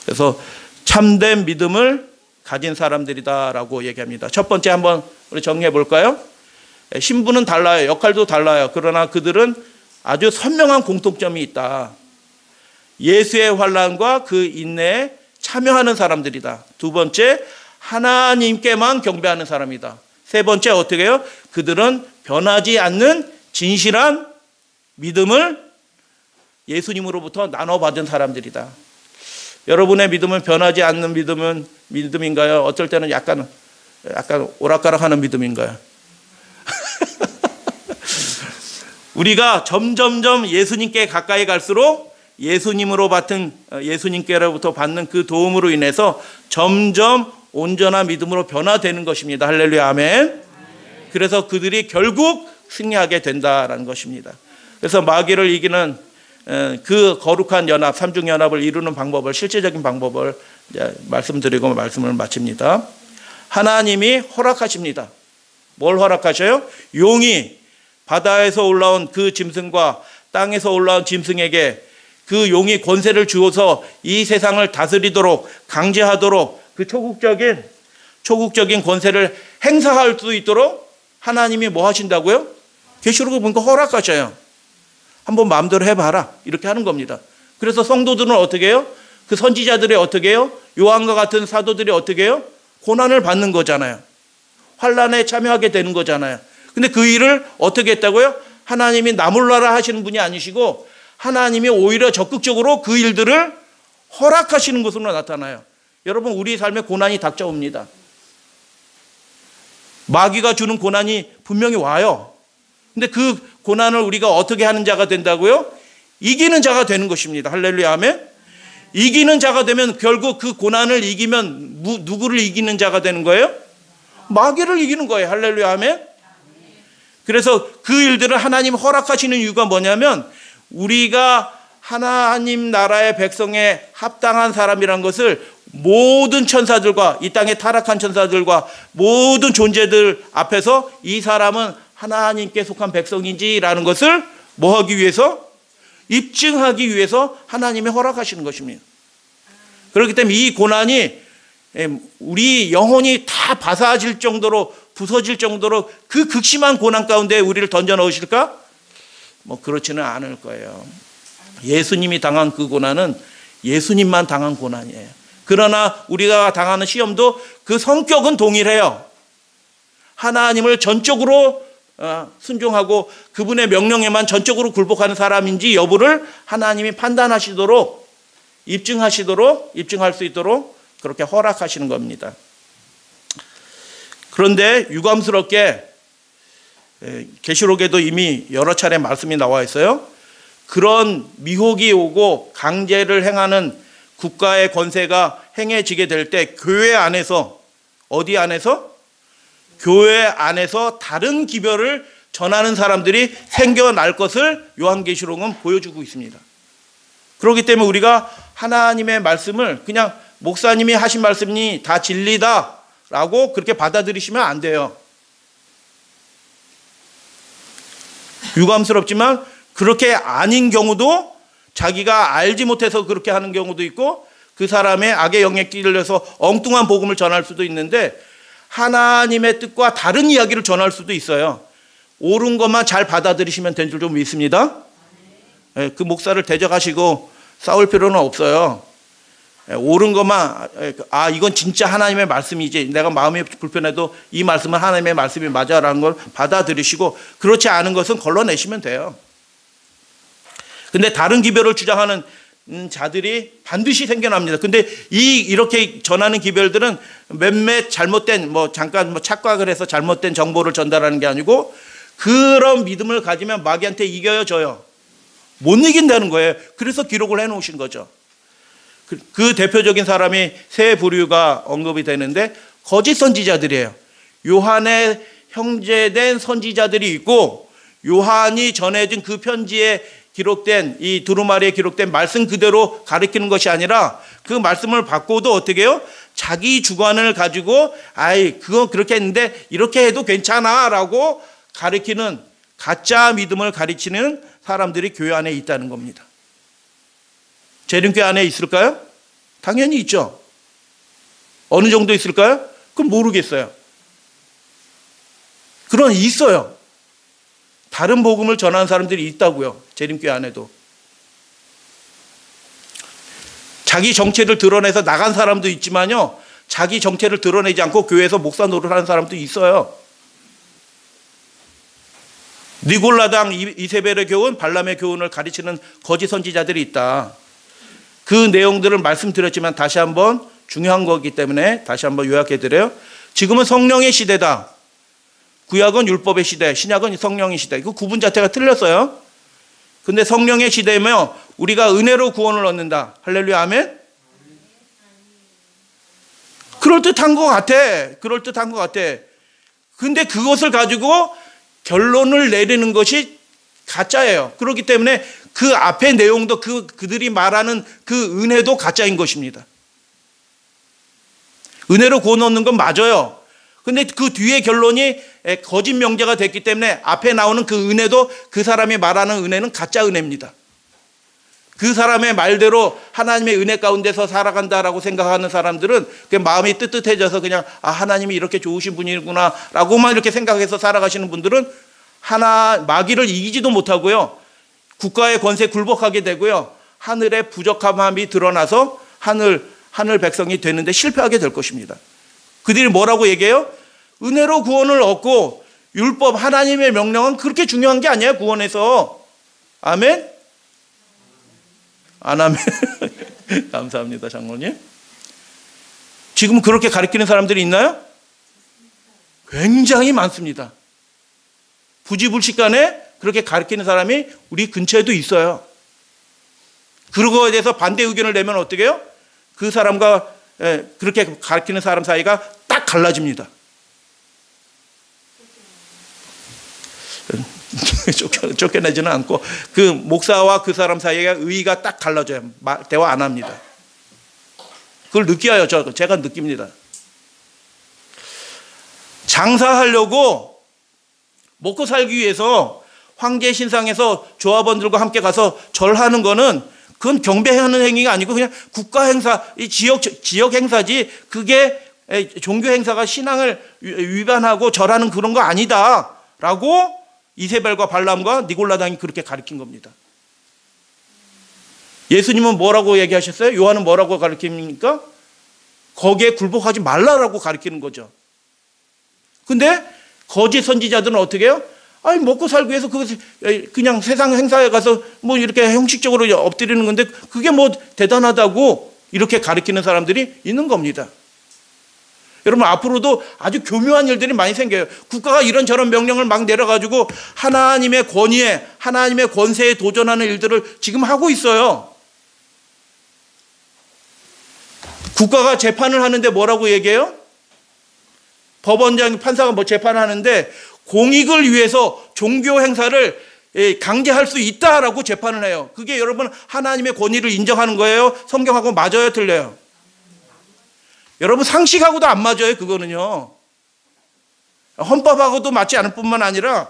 그래서 참된 믿음을 가진 사람들이다라고 얘기합니다. 첫 번째 한번 우리 정리해 볼까요? 신분은 달라요. 역할도 달라요. 그러나 그들은 아주 선명한 공통점이 있다. 예수의 환난과 그 인내에 참여하는 사람들이다. 두 번째, 하나님께만 경배하는 사람이다. 세 번째, 어떻게 해요? 그들은 변하지 않는 진실한 믿음을 예수님으로부터 나눠받은 사람들이다. 여러분의 믿음은 변하지 않는 믿음인가요? 어떨 때는 약간 오락가락하는 믿음인가요? 우리가 점점점 예수님께 가까이 갈수록 예수님께로부터 받는 그 도움으로 인해서 점점 온전한 믿음으로 변화되는 것입니다. 할렐루야, 아멘. 그래서 그들이 결국 승리하게 된다라는 것입니다. 그래서 마귀를 이기는 그 거룩한 연합, 삼중연합을 이루는 방법을, 실제적인 방법을 이제 말씀드리고 말씀을 마칩니다. 하나님이 허락하십니다. 뭘 허락하셔요? 용이 바다에서 올라온 그 짐승과 땅에서 올라온 짐승에게 그 용이 권세를 주어서 이 세상을 다스리도록, 강제하도록 그 초국적인 권세를 행사할 수 있도록 하나님이 뭐 하신다고요? 계시록을 보니까 허락하셔요. 한번 마음대로 해봐라, 이렇게 하는 겁니다. 그래서 성도들은 어떻게 해요? 그 선지자들이 어떻게 해요? 요한과 같은 사도들이 어떻게 해요? 고난을 받는 거잖아요. 환난에 참여하게 되는 거잖아요. 근데 그 일을 어떻게 했다고요? 하나님이 나몰라라 하시는 분이 아니시고 하나님이 오히려 적극적으로 그 일들을 허락하시는 것으로 나타나요. 여러분, 우리 삶에 고난이 닥쳐옵니다. 마귀가 주는 고난이 분명히 와요. 근데 그 고난을 우리가 어떻게 하는 자가 된다고요? 이기는 자가 되는 것입니다. 할렐루야, 아멘. 이기는 자가 되면 결국 그 고난을 이기면 누구를 이기는 자가 되는 거예요? 마귀를 이기는 거예요. 할렐루야, 아멘. 그래서 그 일들을 하나님 허락하시는 이유가 뭐냐면 우리가 하나님 나라의 백성에 합당한 사람이란 것을 모든 천사들과 이 땅의 타락한 천사들과 모든 존재들 앞에서 이 사람은 하나님께 속한 백성인지라는 것을 뭐 하기 위해서? 입증하기 위해서 하나님이 허락하시는 것입니다. 그렇기 때문에 이 고난이 우리 영혼이 다 바사질 정도로, 부서질 정도로 그 극심한 고난 가운데 우리를 던져 넣으실까? 뭐 그렇지는 않을 거예요. 예수님이 당한 그 고난은 예수님만 당한 고난이에요. 그러나 우리가 당하는 시험도 그 성격은 동일해요. 하나님을 전적으로 순종하고 그분의 명령에만 전적으로 굴복하는 사람인지 여부를 하나님이 판단하시도록, 입증할 수 있도록 그렇게 허락하시는 겁니다. 그런데 유감스럽게 계시록에도 이미 여러 차례 말씀이 나와 있어요. 그런 미혹이 오고 강제를 행하는 국가의 권세가 행해지게 될 때 교회 안에서, 어디 안에서? 교회 안에서 다른 기별을 전하는 사람들이 생겨날 것을 요한계시록은 보여주고 있습니다. 그렇기 때문에 우리가 하나님의 말씀을 그냥 목사님이 하신 말씀이 다 진리다라고 그렇게 받아들이시면 안 돼요. 유감스럽지만 그렇게 아닌 경우도, 자기가 알지 못해서 그렇게 하는 경우도 있고 그 사람의 악의 영에 끼들려서 엉뚱한 복음을 전할 수도 있는데 하나님의 뜻과 다른 이야기를 전할 수도 있어요. 옳은 것만 잘 받아들이시면 된 줄 좀 믿습니다. 그 목사를 대적하시고 싸울 필요는 없어요. 옳은 것만, 이건 진짜 하나님의 말씀이지, 내가 마음이 불편해도 이 말씀은 하나님의 말씀이 맞아라는 걸 받아들이시고 그렇지 않은 것은 걸러내시면 돼요. 근데 다른 기별을 주장하는 자들이 반드시 생겨납니다. 근데 이렇게 전하는 기별들은 몇몇 잘못된, 잠깐 착각을 해서 잘못된 정보를 전달하는 게 아니고 그런 믿음을 가지면 마귀한테 이겨요, 져요? 못 이긴다는 거예요. 그래서 기록을 해놓으신 거죠. 그 대표적인 사람이 세 부류가 언급이 되는데 거짓 선지자들이에요. 요한의 형제된 선지자들이 있고 요한이 전해진 그 편지에 기록된, 이 두루마리에 기록된 말씀 그대로 가르치는 것이 아니라 그 말씀을 받고도 어떻게 해요? 자기 주관을 가지고 그건 그렇게 했는데 이렇게 해도 괜찮아 라고 가르치는, 가짜 믿음을 가르치는 사람들이 교회 안에 있다는 겁니다. 재림교회 안에 있을까요? 당연히 있죠. 어느 정도 있을까요? 그건 모르겠어요. 그런 있어요. 다른 복음을 전하는 사람들이 있다고요. 재림교회 안에도. 자기 정체를 드러내서 나간 사람도 있지만요, 자기 정체를 드러내지 않고 교회에서 목사 노릇하는 사람도 있어요. 니골라당 이세벨의 교훈, 발람의 교훈을 가르치는 거짓 선지자들이 있다. 그 내용들을 말씀드렸지만 다시 한번 중요한 거기 때문에 다시 한번 요약해드려요. 지금은 성령의 시대다. 구약은 율법의 시대, 신약은 성령의 시대. 그 구분 자체가 틀렸어요. 근데 성령의 시대면 우리가 은혜로 구원을 얻는다. 할렐루야, 아멘. 그럴듯한 것 같아. 그럴듯한 것 같아. 근데 그것을 가지고 결론을 내리는 것이 가짜예요. 그렇기 때문에 그 앞에 내용도 그들이 말하는 그 은혜도 가짜인 것입니다. 은혜로 구원 얻는 건 맞아요. 근데 그 뒤에 결론이 거짓 명제가 됐기 때문에 앞에 나오는 그 은혜도 그 사람이 말하는 은혜는 가짜 은혜입니다. 그 사람의 말대로 하나님의 은혜 가운데서 살아간다라고 생각하는 사람들은 마음이 뜨뜻해져서 그냥 하나님이 이렇게 좋으신 분이구나 라고만 이렇게 생각해서 살아가시는 분들은 마귀를 이기지도 못하고요. 국가의 권세에 굴복하게 되고요. 하늘의 부족함이 드러나서 하늘 백성이 되는데 실패하게 될 것입니다. 그들이 뭐라고 얘기해요? 은혜로 구원을 얻고 율법 하나님의 명령은 그렇게 중요한 게 아니에요. 구원에서. 아멘? 안 하면 감사합니다, 장로님. 지금 그렇게 가르치는 사람들이 있나요? 굉장히 많습니다. 부지불식간에 그렇게 가르치는 사람이 우리 근처에도 있어요. 그거에 대해서 반대 의견을 내면 어떻게 해요? 그 사람과 그렇게 가르치는 사람 사이가 딱 갈라집니다. 쫓겨내지는 않고 그 목사와 그 사람 사이에 의의가 딱 갈라져요. 대화 안 합니다. 그걸 느껴요. 제가 느낍니다. 장사하려고 먹고 살기 위해서 황제 신상에서 조합원들과 함께 가서 절하는 거는 그건 경배하는 행위가 아니고 그냥 국가 행사, 이 지역 행사지 그게 종교 행사가 신앙을 위반하고 절하는 그런 거 아니다라고 이세벨과 발람과 니골라당이 그렇게 가르친 겁니다. 예수님은 뭐라고 얘기하셨어요? 요한은 뭐라고 가르칩니까? 거기에 굴복하지 말라라고 가르치는 거죠. 근데 거짓 선지자들은 어떻게 해요? 아니 먹고 살기 위해서 그냥 세상 행사에 가서 뭐 이렇게 형식적으로 엎드리는 건데 그게 뭐 대단하다고 이렇게 가르치는 사람들이 있는 겁니다. 여러분 앞으로도 아주 교묘한 일들이 많이 생겨요. 국가가 이런저런 명령을 막 내려가지고 하나님의 권위에 하나님의 권세에 도전하는 일들을 지금 하고 있어요. 국가가 재판을 하는데 뭐라고 얘기해요? 법원장 판사가 뭐 재판을 하는데 공익을 위해서 종교 행사를 강제할 수 있다라고 재판을 해요. 그게 여러분 하나님의 권위를 인정하는 거예요? 성경하고 맞아요, 틀려요? 여러분 상식하고도 안 맞아요. 그거는요. 헌법하고도 맞지 않을 뿐만 아니라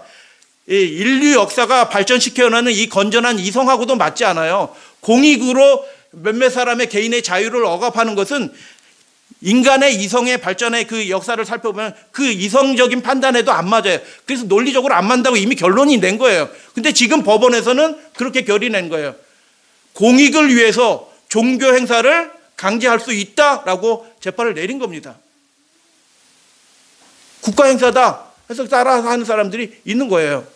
인류 역사가 발전시켜나는 이 건전한 이성하고도 맞지 않아요. 공익으로 몇몇 사람의 개인의 자유를 억압하는 것은 인간의 이성의 발전의 그 역사를 살펴보면 그 이성적인 판단에도 안 맞아요. 그래서 논리적으로 안 맞다고 이미 결론이 낸 거예요. 근데 지금 법원에서는 그렇게 결의낸 거예요. 공익을 위해서 종교 행사를 강제할 수 있다라고 재판을 내린 겁니다. 국가 행사다 해서 따라하는 사람들이 있는 거예요.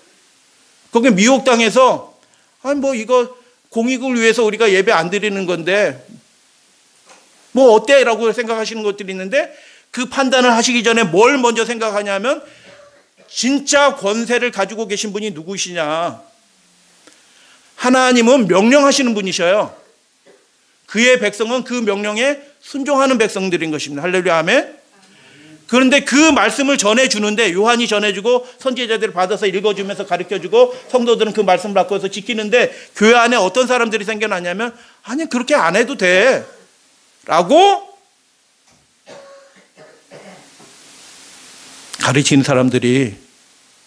거기 미혹당해서 아니 뭐 이거 공익을 위해서 우리가 예배 안 드리는 건데 뭐 어때? 라고 생각하시는 것들이 있는데 그 판단을 하시기 전에 뭘 먼저 생각하냐면 진짜 권세를 가지고 계신 분이 누구시냐. 하나님은 명령하시는 분이셔요. 그의 백성은 그 명령에 순종하는 백성들인 것입니다. 할렐루야, 아멘. 그런데 그 말씀을 전해주는데 요한이 전해주고 선지자들을 받아서 읽어주면서 가르쳐주고 성도들은 그 말씀을 바꿔서 지키는데 교회 안에 어떤 사람들이 생겨나냐면 아니 그렇게 안 해도 돼 라고 가르치는 사람들이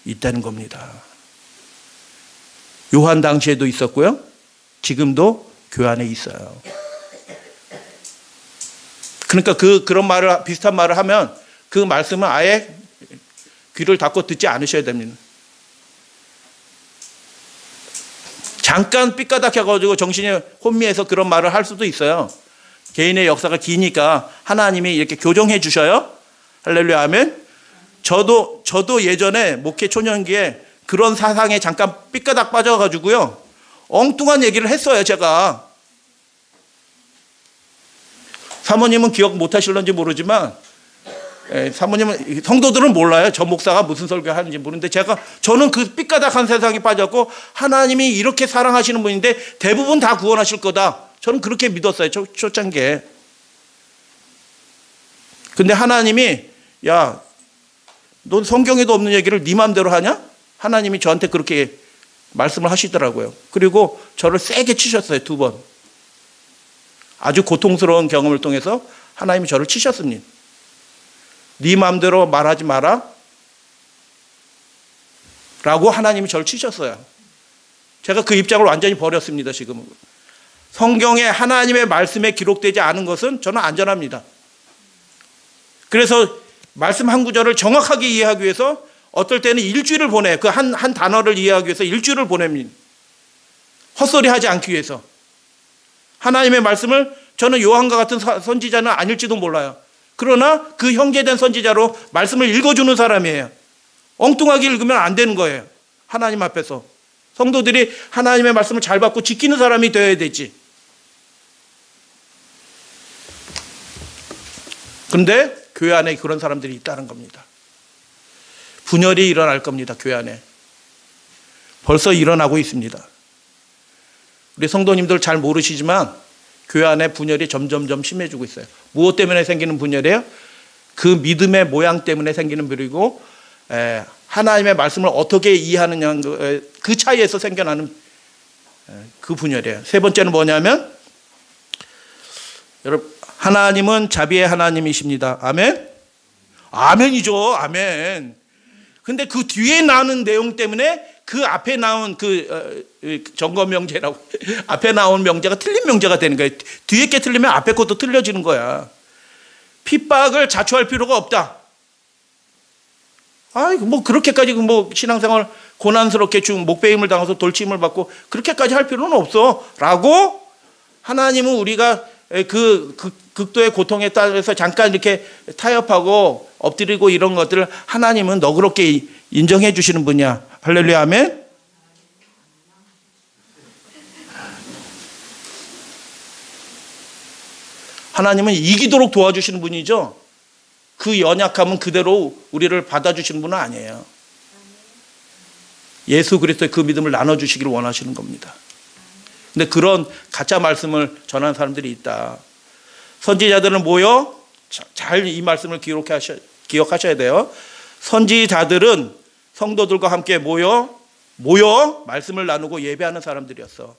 있다는 겁니다. 요한 당시에도 있었고요. 지금도 교회 안에 있어요. 그러니까 그런 말을 비슷한 말을 하면 그 말씀은 아예 귀를 닫고 듣지 않으셔야 됩니다. 잠깐 삐까닥해가지고 정신이 혼미해서 그런 말을 할 수도 있어요. 개인의 역사가 기니까 하나님이 이렇게 교정해 주셔요. 할렐루야, 아멘. 저도 예전에 목회 초년기에 그런 사상에 잠깐 삐까닥 빠져가지고요. 엉뚱한 얘기를 했어요, 제가. 사모님은 기억 못 하실런지 모르지만 사모님은 성도들은 몰라요. 저 목사가 무슨 설교 하는지 모르는데 저는 그 삐까닥한 세상에 빠졌고 하나님이 이렇게 사랑하시는 분인데 대부분 다 구원하실 거다. 저는 그렇게 믿었어요. 초창기에. 근데 하나님이 야, 넌 성경에도 없는 얘기를 네 마음대로 하냐? 하나님이 저한테 그렇게 말씀을 하시더라고요. 그리고 저를 세게 치셨어요. 2번. 아주 고통스러운 경험을 통해서 하나님이 저를 치셨습니다. 네 마음대로 말하지 마라 라고 하나님이 저를 치셨어요. 제가 그 입장을 완전히 버렸습니다. 지금은. 성경에 하나님의 말씀에 기록되지 않은 것은 저는 안전합니다. 그래서 말씀 한 구절을 정확하게 이해하기 위해서 어떨 때는 일주일을 보내. 그 한 단어를 이해하기 위해서 일주일을 보냅니다. 헛소리 하지 않기 위해서. 하나님의 말씀을 저는 요한과 같은 선지자는 아닐지도 몰라요. 그러나 그 형제된 선지자로 말씀을 읽어주는 사람이에요. 엉뚱하게 읽으면 안 되는 거예요. 하나님 앞에서. 성도들이 하나님의 말씀을 잘 받고 지키는 사람이 되어야 되지. 그런데 교회 안에 그런 사람들이 있다는 겁니다. 분열이 일어날 겁니다. 교회 안에. 벌써 일어나고 있습니다. 우리 성도님들 잘 모르시지만 교회 안에 분열이 점점점 심해지고 있어요. 무엇 때문에 생기는 분열이에요? 그 믿음의 모양 때문에 생기는 분열이고 하나님의 말씀을 어떻게 이해하느냐 그 차이에서 생겨나는 그 분열이에요. 세 번째는 뭐냐면 여러분 하나님은 자비의 하나님이십니다. 아멘? 아멘이죠. 아멘. 근데 그 뒤에 나오는 내용 때문에 그 앞에 나온 그 점검 명제라고 앞에 나온 명제가 틀린 명제가 되는 거예요. 뒤에 게 틀리면 앞에 것도 틀려지는 거야. 핍박을 자초할 필요가 없다. 아이고 뭐 그렇게까지 뭐 신앙생활 고난스럽게 목배임을 당해서 돌침을 받고 그렇게까지 할 필요는 없어라고 하나님은 우리가 그 극도의 고통에 따라서 잠깐 이렇게 타협하고 엎드리고 이런 것들을 하나님은 너그럽게 인정해 주시는 분이야. 할렐루야 아멘. 하나님은 이기도록 도와주시는 분이죠. 그 연약함은 그대로 우리를 받아주시는 분은 아니에요. 예수 그리스도의 그 믿음을 나눠주시기를 원하시는 겁니다. 근데 그런 가짜 말씀을 전하는 사람들이 있다. 선지자들은 모여 잘 이 말씀을 기억하셔야 돼요. 선지자들은 성도들과 함께 모여 말씀을 나누고 예배하는 사람들이었어.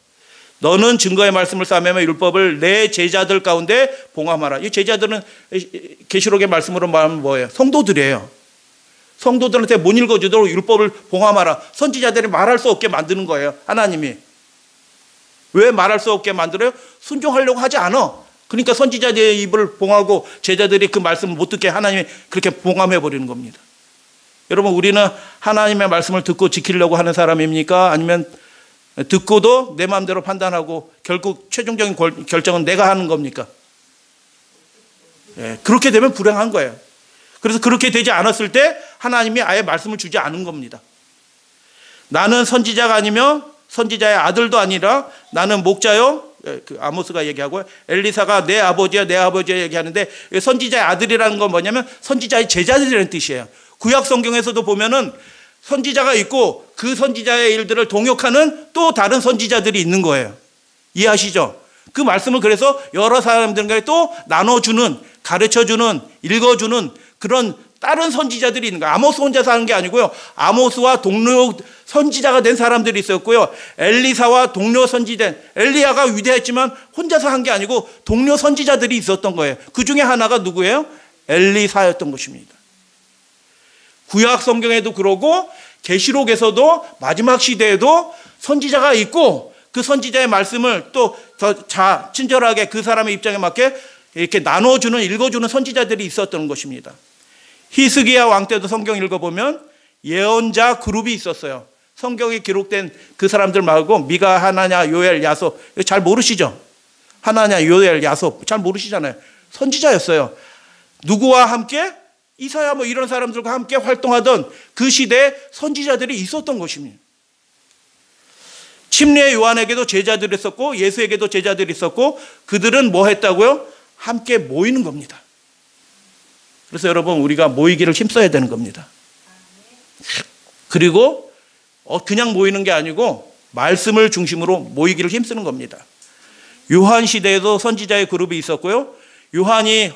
너는 증거의 말씀을 싸매며 율법을 내 제자들 가운데 봉함하라. 이 제자들은 계시록의 말씀으로 말하면 뭐예요? 성도들이에요. 성도들한테 못 읽어주도록 율법을 봉함하라. 선지자들이 말할 수 없게 만드는 거예요. 하나님이. 왜 말할 수 없게 만들어요? 순종하려고 하지 않아. 그러니까 선지자들의 입을 봉하고 제자들이 그 말씀을 못 듣게 하나님이 그렇게 봉함해 버리는 겁니다. 여러분 우리는 하나님의 말씀을 듣고 지키려고 하는 사람입니까? 아니면 듣고도 내 마음대로 판단하고 결국 최종적인 결정은 내가 하는 겁니까? 예, 그렇게 되면 불행한 거예요. 그래서 그렇게 되지 않았을 때 하나님이 아예 말씀을 주지 않은 겁니다. 나는 선지자가 아니며 선지자의 아들도 아니라 나는 목자요. 그 아모스가 얘기하고 엘리사가 내 아버지야 내 아버지야 얘기하는데 선지자의 아들이라는 건 뭐냐면 선지자의 제자들이라는 뜻이에요. 구약 성경에서도 보면은 선지자가 있고 그 선지자의 일들을 동역하는 또 다른 선지자들이 있는 거예요. 이해하시죠? 그 말씀을 그래서 여러 사람들에게 또 나눠주는 가르쳐주는 읽어주는 그런 다른 선지자들이 있는 거예요. 아모스 혼자서 하는 게 아니고요. 아모스와 동료 선지자가 된 사람들이 있었고요. 엘리사와 동료 선지된 엘리야가 위대했지만 혼자서 한 게 아니고 동료 선지자들이 있었던 거예요. 그 중에 하나가 누구예요? 엘리사였던 것입니다. 구약 성경에도 그러고 계시록에서도 마지막 시대에도 선지자가 있고 그 선지자의 말씀을 또 더 친절하게 그 사람의 입장에 맞게 이렇게 나눠주는 읽어주는 선지자들이 있었던 것입니다. 히스기야 왕 때도 성경 읽어보면 예언자 그룹이 있었어요. 성경에 기록된 그 사람들 말고 미가, 하나냐, 요엘, 야소 잘 모르시죠? 하나냐, 요엘, 야소 잘 모르시잖아요. 선지자였어요. 누구와 함께? 이사야 뭐 이런 사람들과 함께 활동하던 그 시대에 선지자들이 있었던 것입니다. 침례 요한에게도 제자들이 있었고 예수에게도 제자들이 있었고 그들은 뭐 했다고요? 함께 모이는 겁니다. 그래서 여러분 우리가 모이기를 힘써야 되는 겁니다. 그리고 그냥 모이는 게 아니고 말씀을 중심으로 모이기를 힘쓰는 겁니다. 요한 시대에도 선지자의 그룹이 있었고요. 요한이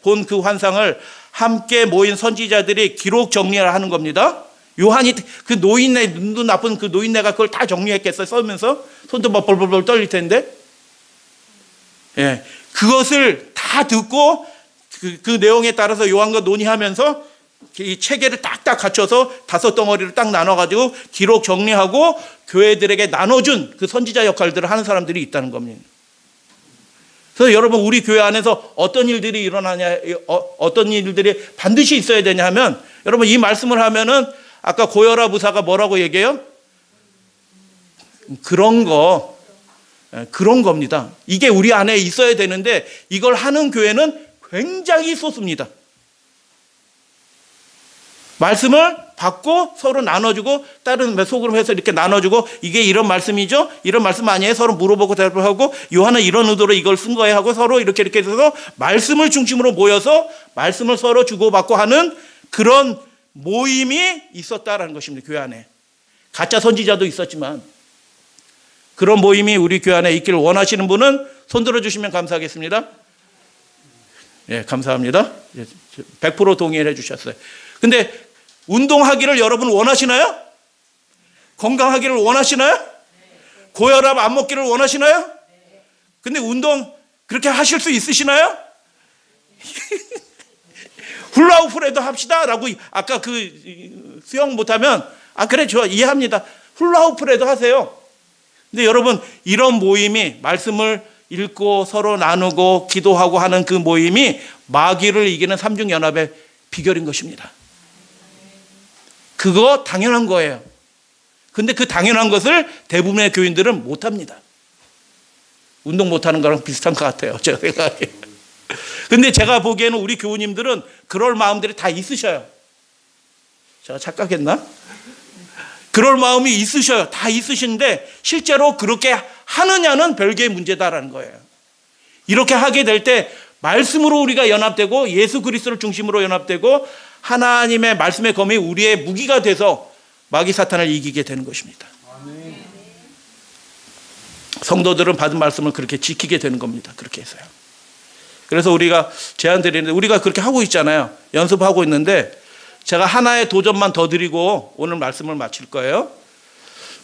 본 그 환상을 함께 모인 선지자들이 기록 정리를 하는 겁니다. 요한이 그 노인네, 눈도 나쁜 그 노인네가 그걸 다 정리했겠어요. 써면서 손도 막 벌벌벌 떨릴 텐데. 예, 그것을 다 듣고 그 내용에 따라서 요한과 논의하면서 이 체계를 딱딱 갖춰서 5덩어리를 딱 나눠가지고 기록 정리하고 교회들에게 나눠준 그 선지자 역할들을 하는 사람들이 있다는 겁니다. 그래서 여러분, 우리 교회 안에서 어떤 일들이 일어나냐, 어떤 일들이 반드시 있어야 되냐 하면, 여러분, 이 말씀을 하면은 아까 고혈압 의사가 뭐라고 얘기해요? 그런 겁니다. 이게 우리 안에 있어야 되는데 이걸 하는 교회는 굉장히 소수입니다. 말씀을 받고 서로 나눠주고, 다른 속으로 해서 이렇게 나눠주고, 이게 이런 말씀이죠? 이런 말씀 아니에요? 서로 물어보고 대답하고, 요한은 이런 의도로 이걸 쓴 거예요 하고, 서로 이렇게 해서 말씀을 중심으로 모여서 말씀을 서로 주고받고 하는 그런 모임이 있었다라는 것입니다. 교회 안에. 가짜 선지자도 있었지만 그런 모임이 우리 교회 안에 있기를 원하시는 분은 손 들어주시면 감사하겠습니다. 예, 감사합니다. 100% 동의해 주셨어요. 근데 운동하기를 여러분 원하시나요? 건강하기를 원하시나요? 고혈압 안 먹기를 원하시나요? 근데 운동 그렇게 하실 수 있으시나요? 훌라후프라도 합시다 라고 아까 그 수영 못하면 그래 좋아 이해합니다. 훌라후프라도 하세요. 근데 여러분, 이런 모임이 말씀을 읽고 서로 나누고 기도하고 하는 그 모임이 마귀를 이기는 삼중연합의 비결인 것입니다. 그거 당연한 거예요. 근데 그 당연한 것을 대부분의 교인들은 못합니다. 운동 못하는 거랑 비슷한 것 같아요, 제가 생각하기에. 근데 제가 보기에는 우리 교우님들은 그럴 마음들이 다 있으셔요. 제가 착각했나? 그럴 마음이 있으셔요. 다 있으신데 실제로 그렇게 하느냐는 별개의 문제다라는 거예요. 이렇게 하게 될 때 말씀으로 우리가 연합되고 예수 그리스도를 중심으로 연합되고 하나님의 말씀의 검이 우리의 무기가 돼서 마귀 사탄을 이기게 되는 것입니다. 성도들은 받은 말씀을 그렇게 지키게 되는 겁니다. 그렇게 해서요. 그래서 우리가 제안 드리는데, 우리가 그렇게 하고 있잖아요. 연습하고 있는데 제가 하나의 도전만 더 드리고 오늘 말씀을 마칠 거예요.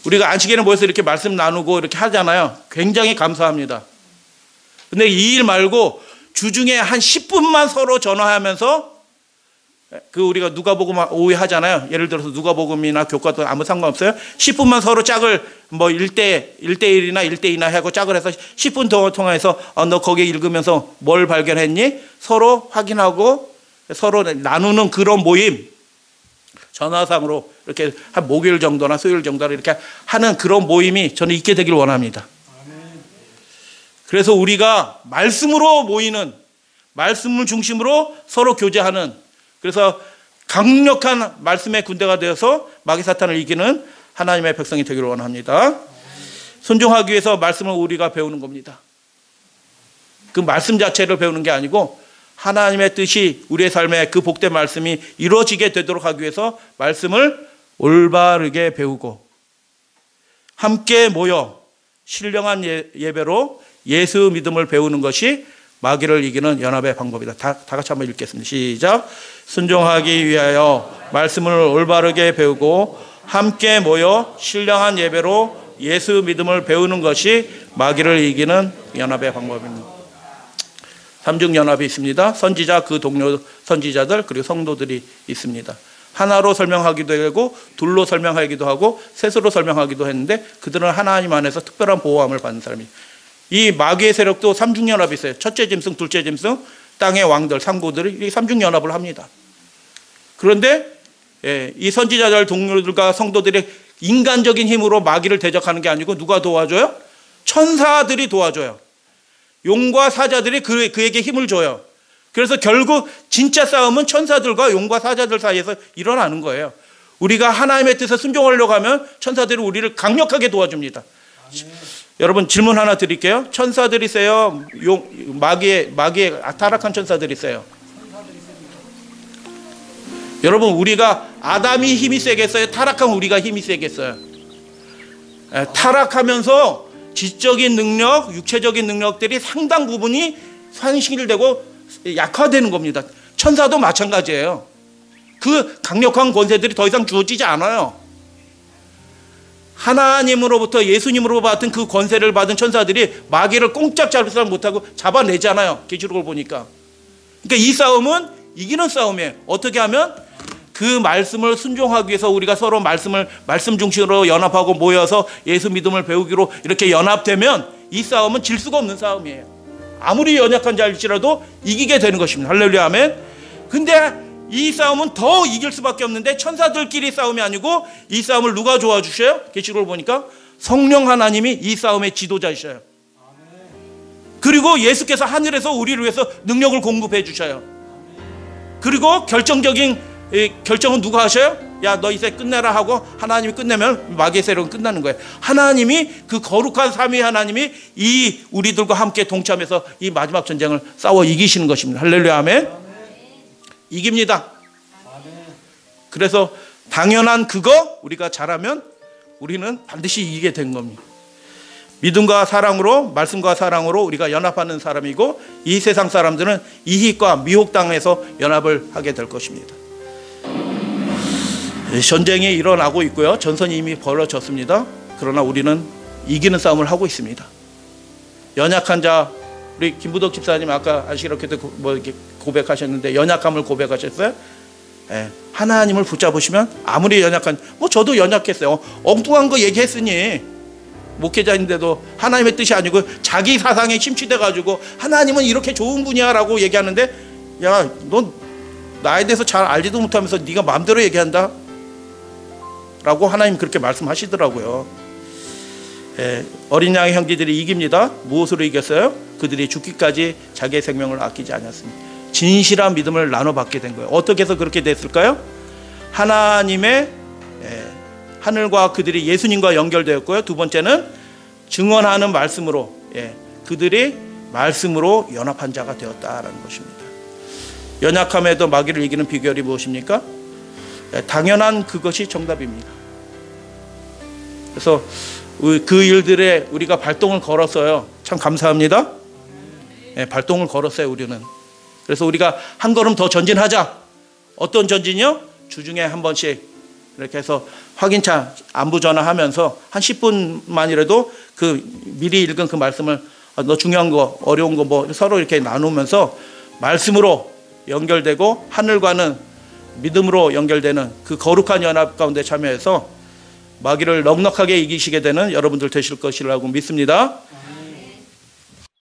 우리가 안식일에 모여서 이렇게 말씀 나누고 이렇게 하잖아요. 굉장히 감사합니다. 근데 이 일 말고 주중에 한 10분만 서로 전화하면서, 그 우리가 누가복음 오후에 하잖아요. 예를 들어서 누가복음이나 교과도 아무 상관없어요. 10분만 서로 짝을 뭐 1대1이나 1대2나 하고 짝을 해서 10분 동안 통화해서 너 거기 읽으면서 뭘 발견했니? 서로 확인하고 서로 나누는 그런 모임, 전화상으로 이렇게 한 목요일 정도나 수요일 정도로 이렇게 하는 그런 모임이 저는 있게 되길 원합니다. 그래서 우리가 말씀으로 모이는, 말씀을 중심으로 서로 교제하는, 그래서 강력한 말씀의 군대가 되어서 마귀 사탄을 이기는 하나님의 백성이 되기를 원합니다. 순종하기 위해서 말씀을 우리가 배우는 겁니다. 그 말씀 자체를 배우는 게 아니고 하나님의 뜻이 우리의 삶에 그 복된 말씀이 이루어지게 되도록 하기 위해서 말씀을 올바르게 배우고 함께 모여 신령한 예배로 예수 믿음을 배우는 것이 마귀를 이기는 연합의 방법이다. 다 같이 한번 읽겠습니다. 시작. 순종하기 위하여 말씀을 올바르게 배우고 함께 모여 신령한 예배로 예수 믿음을 배우는 것이 마귀를 이기는 연합의 방법입니다. 삼중연합이 있습니다. 선지자, 그 동료 선지자들, 그리고 성도들이 있습니다. 하나로 설명하기도 하고 둘로 설명하기도 하고 셋으로 설명하기도 했는데 그들은 하나님 안에서 특별한 보호함을 받는 사람이에요. 이 마귀의 세력도 삼중연합이 있어요. 첫째 짐승, 둘째 짐승, 땅의 왕들, 상고들이 삼중연합을 합니다. 그런데 이 선지자들, 동료들과 성도들이 인간적인 힘으로 마귀를 대적하는 게 아니고 누가 도와줘요? 천사들이 도와줘요. 용과 사자들이 그에게 힘을 줘요. 그래서 결국 진짜 싸움은 천사들과 용과 사자들 사이에서 일어나는 거예요. 우리가 하나님의 뜻에 순종하려고 하면 천사들이 우리를 강력하게 도와줍니다. 여러분, 질문 하나 드릴게요. 천사들이 세요? 마귀의 타락한 천사들이 세요? 여러분, 우리가 아담이 힘이 세겠어요? 타락한 우리가 힘이 세겠어요? 타락하면서 지적인 능력, 육체적인 능력들이 상당 부분이 상실되고 약화되는 겁니다. 천사도 마찬가지예요. 그 강력한 권세들이 더 이상 주어지지 않아요. 하나님으로부터 예수님으로 받은 그 권세를 받은 천사들이 마귀를 꽁짝 잡을 사람 못하고 잡아내잖아요. 계시록을 보니까. 그러니까 이 싸움은 이기는 싸움이에요. 어떻게 하면 그 말씀을 순종하기 위해서 우리가 서로 말씀 중심으로 연합하고 모여서 예수 믿음을 배우기로 이렇게 연합되면 이 싸움은 질 수가 없는 싸움이에요. 아무리 연약한 자일지라도 이기게 되는 것입니다. 할렐루야 아멘. 근데 이 싸움은 더 이길 수밖에 없는데 천사들끼리 싸움이 아니고 이 싸움을 누가 도와주셔요? 계시록을 보니까 성령 하나님이 이 싸움의 지도자이셔요. 그리고 예수께서 하늘에서 우리를 위해서 능력을 공급해 주셔요. 그리고 결정적인 결정은 누가 하셔요? 야, 너 이제 끝내라 하고 하나님이 끝내면 마귀의 세력은 끝나는 거예요. 하나님이 그 거룩한 삼위 하나님이 이 우리들과 함께 동참해서 이 마지막 전쟁을 싸워 이기시는 것입니다. 할렐루야 아멘. 이깁니다. 그래서 당연한 그거 우리가 잘하면 우리는 반드시 이기게 된 겁니다. 믿음과 사랑으로 말씀과 사랑으로 우리가 연합하는 사람이고 이 세상 사람들은 이익과 미혹당해서 연합을 하게 될 것입니다. 전쟁이 일어나고 있고요. 전선이 이미 벌어졌습니다. 그러나 우리는 이기는 싸움을 하고 있습니다. 연약한 자 우리 김부덕 집사님 아까 안시렇게도 뭐 이렇게 고백하셨는데 연약함을 고백하셨어요. 예, 하나님을 붙잡으시면 아무리 연약한 뭐 저도 연약했어요. 엉뚱한 거 얘기했으니 목회자인데도 하나님의 뜻이 아니고 자기 사상에 침취돼 가지고 하나님은 이렇게 좋은 분이야 라고 얘기하는데 야, 넌 나에 대해서 잘 알지도 못하면서 네가 마음대로 얘기한다 라고 하나님 그렇게 말씀하시더라고요. 예, 어린 양의 형제들이 이깁니다. 무엇으로 이겼어요? 그들이 죽기까지 자기의 생명을 아끼지 않았습니다. 진실한 믿음을 나눠받게 된 거예요. 어떻게 해서 그렇게 됐을까요? 하나님의 하늘과 그들이 예수님과 연결되었고요. 두 번째는 증언하는 말씀으로 그들이 말씀으로 연합한 자가 되었다라는 것입니다. 연약함에도 마귀를 이기는 비결이 무엇입니까? 당연한 그것이 정답입니다. 그래서 그 일들에 우리가 발동을 걸었어요. 참 감사합니다. 발동을 걸었어요. 우리는. 그래서 우리가 한 걸음 더 전진하자. 어떤 전진이요? 주중에 한 번씩 이렇게 해서 확인차 안부 전화하면서 한 10분만이라도 그 미리 읽은 그 말씀을 너 중요한 거 어려운 거 뭐 서로 이렇게 나누면서 말씀으로 연결되고 하늘과는 믿음으로 연결되는 그 거룩한 연합 가운데 참여해서 마귀를 넉넉하게 이기시게 되는 여러분들 되실 것이라고 믿습니다.